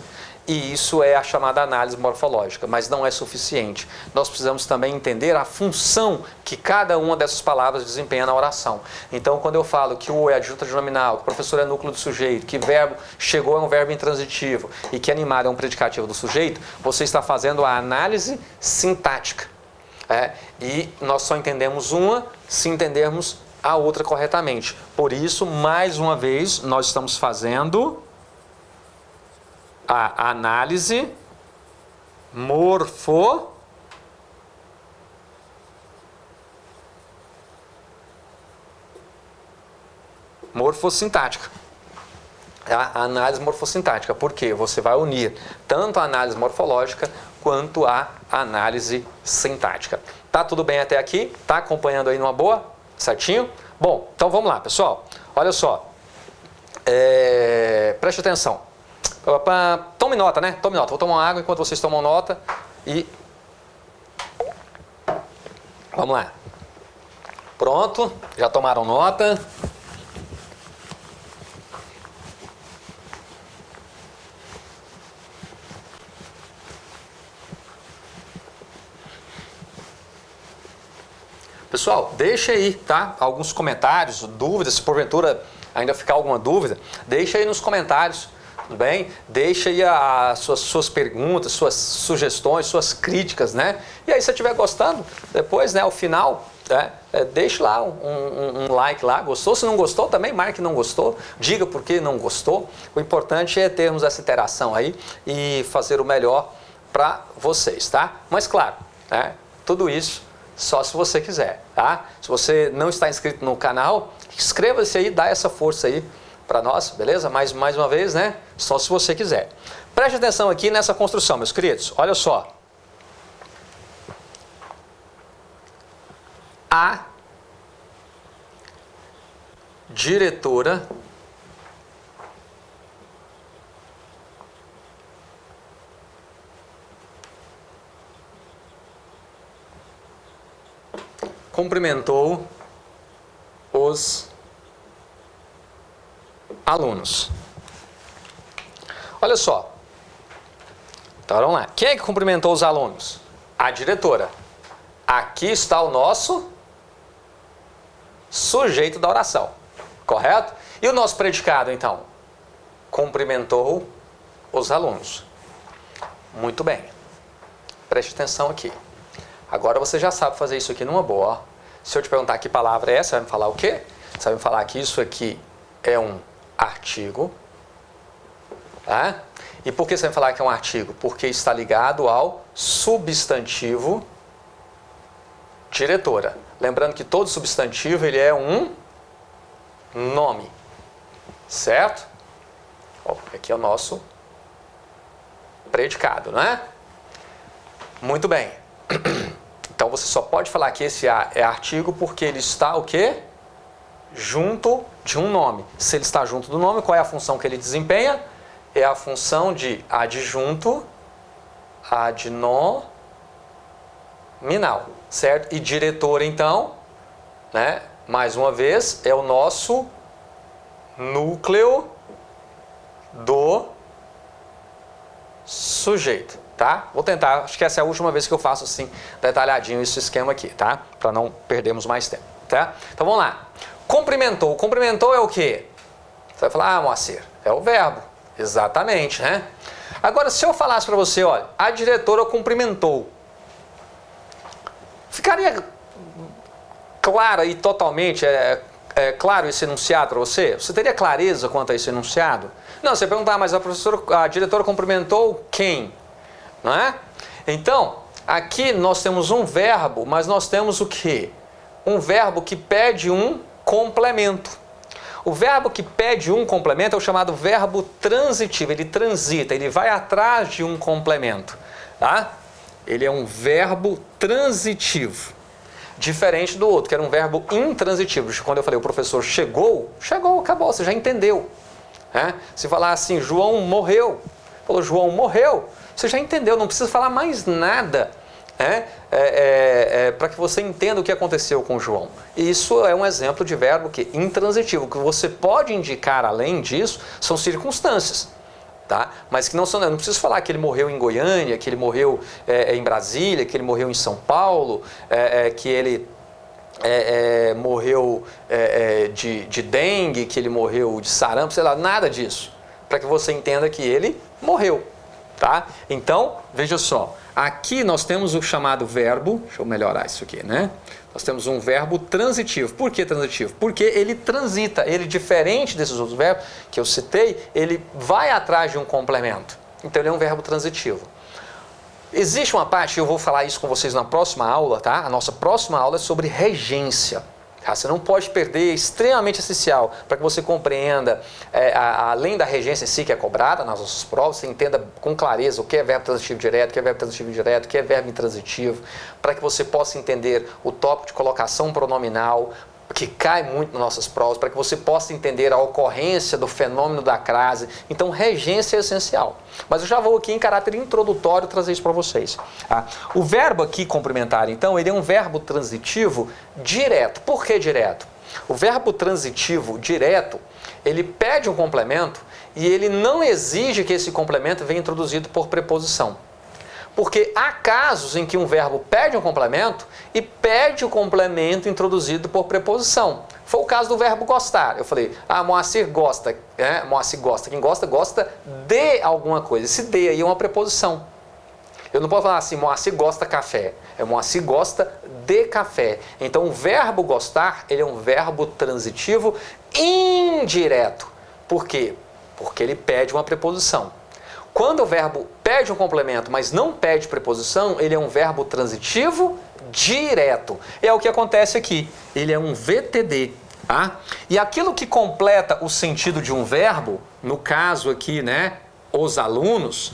[SPEAKER 1] E isso é a chamada análise morfológica, mas não é suficiente. Nós precisamos também entender a função que cada uma dessas palavras desempenha na oração. Então, quando eu falo que o é adjunto adnominal, que o professor é núcleo do sujeito, que verbo chegou é um verbo intransitivo e que animado é um predicativo do sujeito, você está fazendo a análise sintática. E nós só entendemos uma se entendermos a outra corretamente. Por isso, mais uma vez, nós estamos fazendo a análise morfossintática. A análise morfossintática, porque você vai unir tanto a análise morfológica quanto a análise sintática. Tá tudo bem até aqui? Tá acompanhando aí numa boa? Certinho? Bom, então vamos lá, pessoal. Olha só. Preste atenção. Tome nota, né? Tome nota. Vou tomar uma água enquanto vocês tomam nota e Vamos lá. Pronto, já tomaram nota? Pessoal, deixa aí, tá? Alguns comentários, dúvidas, se porventura ainda ficar alguma dúvida, deixa aí nos comentários, tudo bem? Deixa aí as suas perguntas, suas sugestões, suas críticas, né? E aí, se você estiver gostando, depois, né, ao final, né, deixe lá um like lá, gostou? Se não gostou, também marque não gostou, diga por que não gostou. O importante é termos essa interação aí e fazer o melhor para vocês, tá? Mas claro, né, tudo isso só se você quiser, tá? Se você não está inscrito no canal, inscreva-se aí, dá essa força aí para nós, beleza? Mais uma vez, né? Só se você quiser. Preste atenção aqui nessa construção, meus queridos. Olha só. A diretora cumprimentou os alunos. Olha só. Então, vamos lá. Quem é que cumprimentou os alunos? A diretora. Aqui está o nosso sujeito da oração. Correto? E o nosso predicado, então? Cumprimentou os alunos. Muito bem. Preste atenção aqui. Agora você já sabe fazer isso aqui numa boa. Ó. Se eu te perguntar que palavra é essa, você vai me falar o quê? Você vai me falar que isso aqui é um artigo. Tá? E por que você vai me falar que é um artigo? Porque está ligado ao substantivo diretora. Lembrando que todo substantivo ele é um nome. Certo? Ó, aqui é o nosso predicado, não é? Muito bem. Então você só pode falar que esse é artigo porque ele está o quê? Junto de um nome. Se ele está junto do nome, qual é a função que ele desempenha? É a função de adjunto adnominal, certo? E diretor, então, né? Mais uma vez, é o nosso núcleo do sujeito. Tá? Vou tentar, acho que essa é a última vez que eu faço assim, detalhadinho esse esquema aqui, tá? Para não perdermos mais tempo, tá? Então vamos lá. Cumprimentou. Cumprimentou é o quê? Você vai falar, Moacir, é o verbo. Exatamente, né? Agora, se eu falasse para você, olha, a diretora cumprimentou. Ficaria claro e totalmente, claro esse enunciado para você? Você teria clareza quanto a esse enunciado? Não, você perguntar, mas a diretora cumprimentou quem? Não é? Então, aqui nós temos um verbo, mas nós temos o quê? Um verbo que pede um complemento. O verbo que pede um complemento é o chamado verbo transitivo. Ele transita, ele vai atrás de um complemento. Tá? Ele é um verbo transitivo. Diferente do outro, que era um verbo intransitivo. Quando eu falei o professor chegou, acabou, você já entendeu. Né? Se falar assim, João morreu, falou João morreu, você já entendeu, não precisa falar mais nada, né? Para que você entenda o que aconteceu com João. E isso é um exemplo de verbo que intransitivo. O que você pode indicar além disso são circunstâncias, tá? Mas que não são. Eu não preciso falar que ele morreu em Goiânia, que ele morreu em Brasília, que ele morreu em São Paulo, que ele morreu de dengue, que ele morreu de sarampo, sei lá, nada disso. Para que você entenda que ele morreu. Tá? Então, veja só, aqui nós temos o chamado verbo, deixa eu melhorar isso aqui, né? Nós temos um verbo transitivo. Por que transitivo? Porque ele transita, ele diferente desses outros verbos que eu citei, ele vai atrás de um complemento. Então ele é um verbo transitivo. Existe uma parte, eu vou falar isso com vocês na próxima aula, tá? A nossa próxima aula é sobre regência. Você não pode perder, é extremamente essencial para que você compreenda, além da regência em si que é cobrada nas nossas provas, você entenda com clareza o que é verbo transitivo direto, o que é verbo transitivo indireto, o que é verbo intransitivo, para que você possa entender o tópico de colocação pronominal, que cai muito nas nossas provas, para que você possa entender a ocorrência do fenômeno da crase. Então, regência é essencial. Mas eu já vou aqui em caráter introdutório trazer isso para vocês. Tá? O verbo aqui complementar, então, ele é um verbo transitivo direto. Por que direto? O verbo transitivo direto, ele pede um complemento e ele não exige que esse complemento venha introduzido por preposição. Porque há casos em que um verbo pede um complemento e pede o complemento introduzido por preposição. Foi o caso do verbo gostar. Eu falei, Moacir gosta. Moacir gosta. Quem gosta, gosta de alguma coisa. Esse de aí é uma preposição. Eu não posso falar assim, Moacir gosta café. Moacir gosta de café. Então, o verbo gostar, ele é um verbo transitivo indireto. Por quê? Porque ele pede uma preposição. Quando o verbo pede um complemento, mas não pede preposição, ele é um verbo transitivo direto. É o que acontece aqui. Ele é um VTD. Tá? E aquilo que completa o sentido de um verbo, no caso aqui, né, os alunos,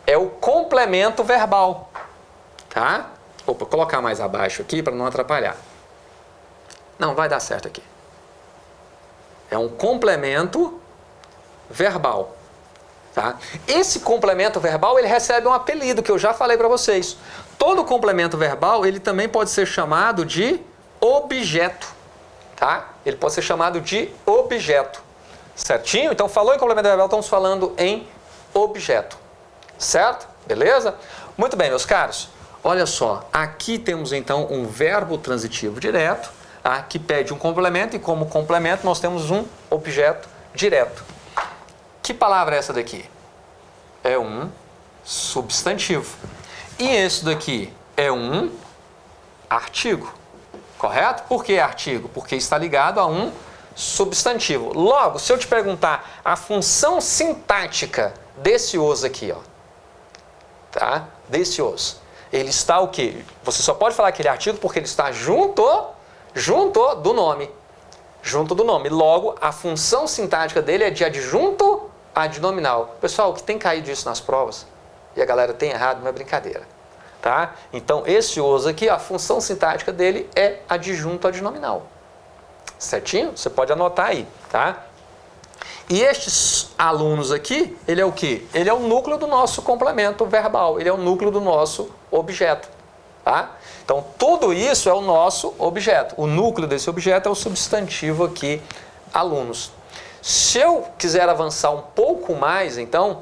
[SPEAKER 1] é o complemento verbal. Tá? Opa, vou colocar mais abaixo aqui para não atrapalhar. Não, vai dar certo aqui. É um complemento verbal. Tá? Esse complemento verbal, ele recebe um apelido que eu já falei para vocês. Todo complemento verbal, ele também pode ser chamado de objeto. Tá? Ele pode ser chamado de objeto. Certinho? Então, falou em complemento verbal, estamos falando em objeto. Certo? Beleza? Muito bem, meus caros. Olha só, aqui temos então um verbo transitivo direto, tá? Que pede um complemento e como complemento nós temos um objeto direto. Que palavra é essa daqui? É um substantivo. E esse daqui é um artigo, correto? Por que artigo? Porque está ligado a um substantivo. Logo, se eu te perguntar a função sintática desse os aqui, ó, tá? Desse os, ele está o quê? Você só pode falar que ele é artigo porque ele está junto do nome. Junto do nome. Logo, a função sintática dele é de adjunto adnominal. Pessoal, o que tem caído isso nas provas, e a galera tem errado, não é brincadeira. Tá? Então, esse os aqui, a função sintática dele é adjunto adnominal. Certinho? Você pode anotar aí. Tá? E estes alunos aqui, ele é o quê? Ele é o núcleo do nosso complemento verbal. Ele é o núcleo do nosso objeto. Tá? Então, tudo isso é o nosso objeto. O núcleo desse objeto é o substantivo aqui, alunos. Se eu quiser avançar um pouco mais, então,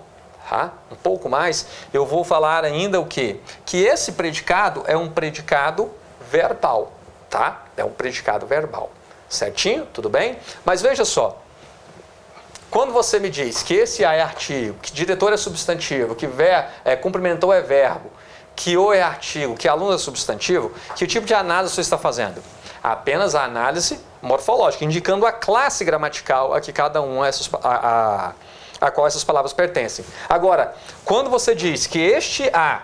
[SPEAKER 1] tá? Um pouco mais, eu vou falar ainda o quê? Que esse predicado é um predicado verbal, tá? É um predicado verbal. Certinho? Tudo bem? Mas veja só. Quando você me diz que esse A é artigo, que diretor é substantivo, que cumprimentou é verbo, que o é artigo, que aluno é substantivo, que tipo de análise você está fazendo? Apenas a análise morfológica, indicando a classe gramatical a que cada um, a qual essas palavras pertencem. Agora, quando você diz que este A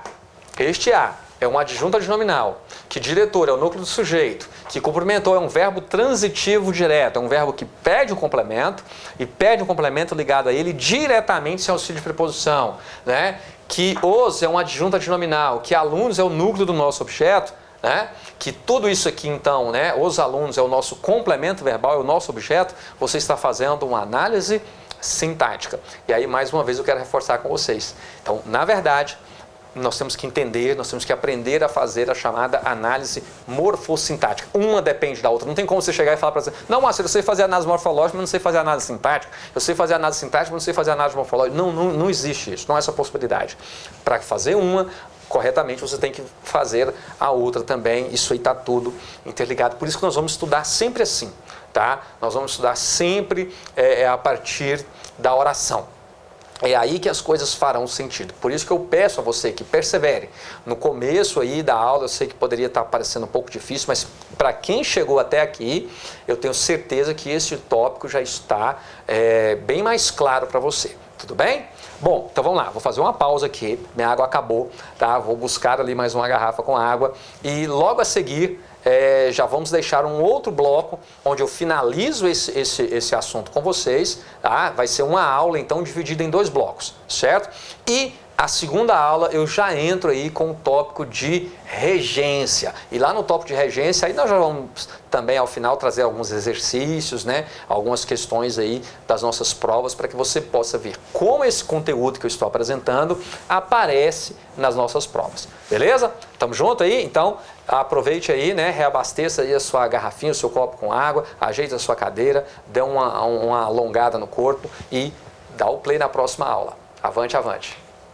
[SPEAKER 1] é um adjunto adnominal, que diretor é o núcleo do sujeito, que cumprimentou é um verbo transitivo direto, é um verbo que pede um complemento e pede um complemento ligado a ele diretamente sem auxílio de preposição, né? Que os é um adjunto adnominal, que alunos é o núcleo do nosso objeto, né? Que tudo isso aqui então, né? Os alunos é o nosso complemento verbal, é o nosso objeto, você está fazendo uma análise sintática. E aí, mais uma vez, eu quero reforçar com vocês. Então, na verdade, nós temos que entender, nós temos que aprender a fazer a chamada análise morfossintática. Uma depende da outra. Não tem como você chegar e falar para você, não, Márcio, eu sei fazer análise morfológica, mas não sei fazer análise sintática. Eu sei fazer análise sintática, mas não sei fazer análise morfológica. Não existe isso, não há essa possibilidade. Para fazer uma corretamente, você tem que fazer a outra também. Isso aí está tudo interligado. Por isso que nós vamos estudar sempre assim, tá? Nós vamos estudar sempre a partir da oração. É aí que as coisas farão sentido. Por isso que eu peço a você que persevere. No começo aí da aula, eu sei que poderia estar parecendo um pouco difícil, mas para quem chegou até aqui, eu tenho certeza que esse tópico já está bem mais claro para você. Tudo bem? Bom, então vamos lá. Vou fazer uma pausa aqui. Minha água acabou, tá? Vou buscar ali mais uma garrafa com água. E logo a seguir, já vamos deixar um outro bloco onde eu finalizo esse assunto com vocês, tá? Vai ser uma aula então dividida em 2 blocos, certo? E a segunda aula eu já entro aí com o tópico de regência. E lá no tópico de regência, aí nós já vamos também ao final trazer alguns exercícios, né? Algumas questões aí das nossas provas para que você possa ver como esse conteúdo que eu estou apresentando aparece nas nossas provas. Beleza? Tamo junto aí? Então, aproveite aí, né? Reabasteça aí a sua garrafinha, o seu copo com água, ajeite a sua cadeira, dê uma alongada no corpo e dá o play na próxima aula. Avante, avante!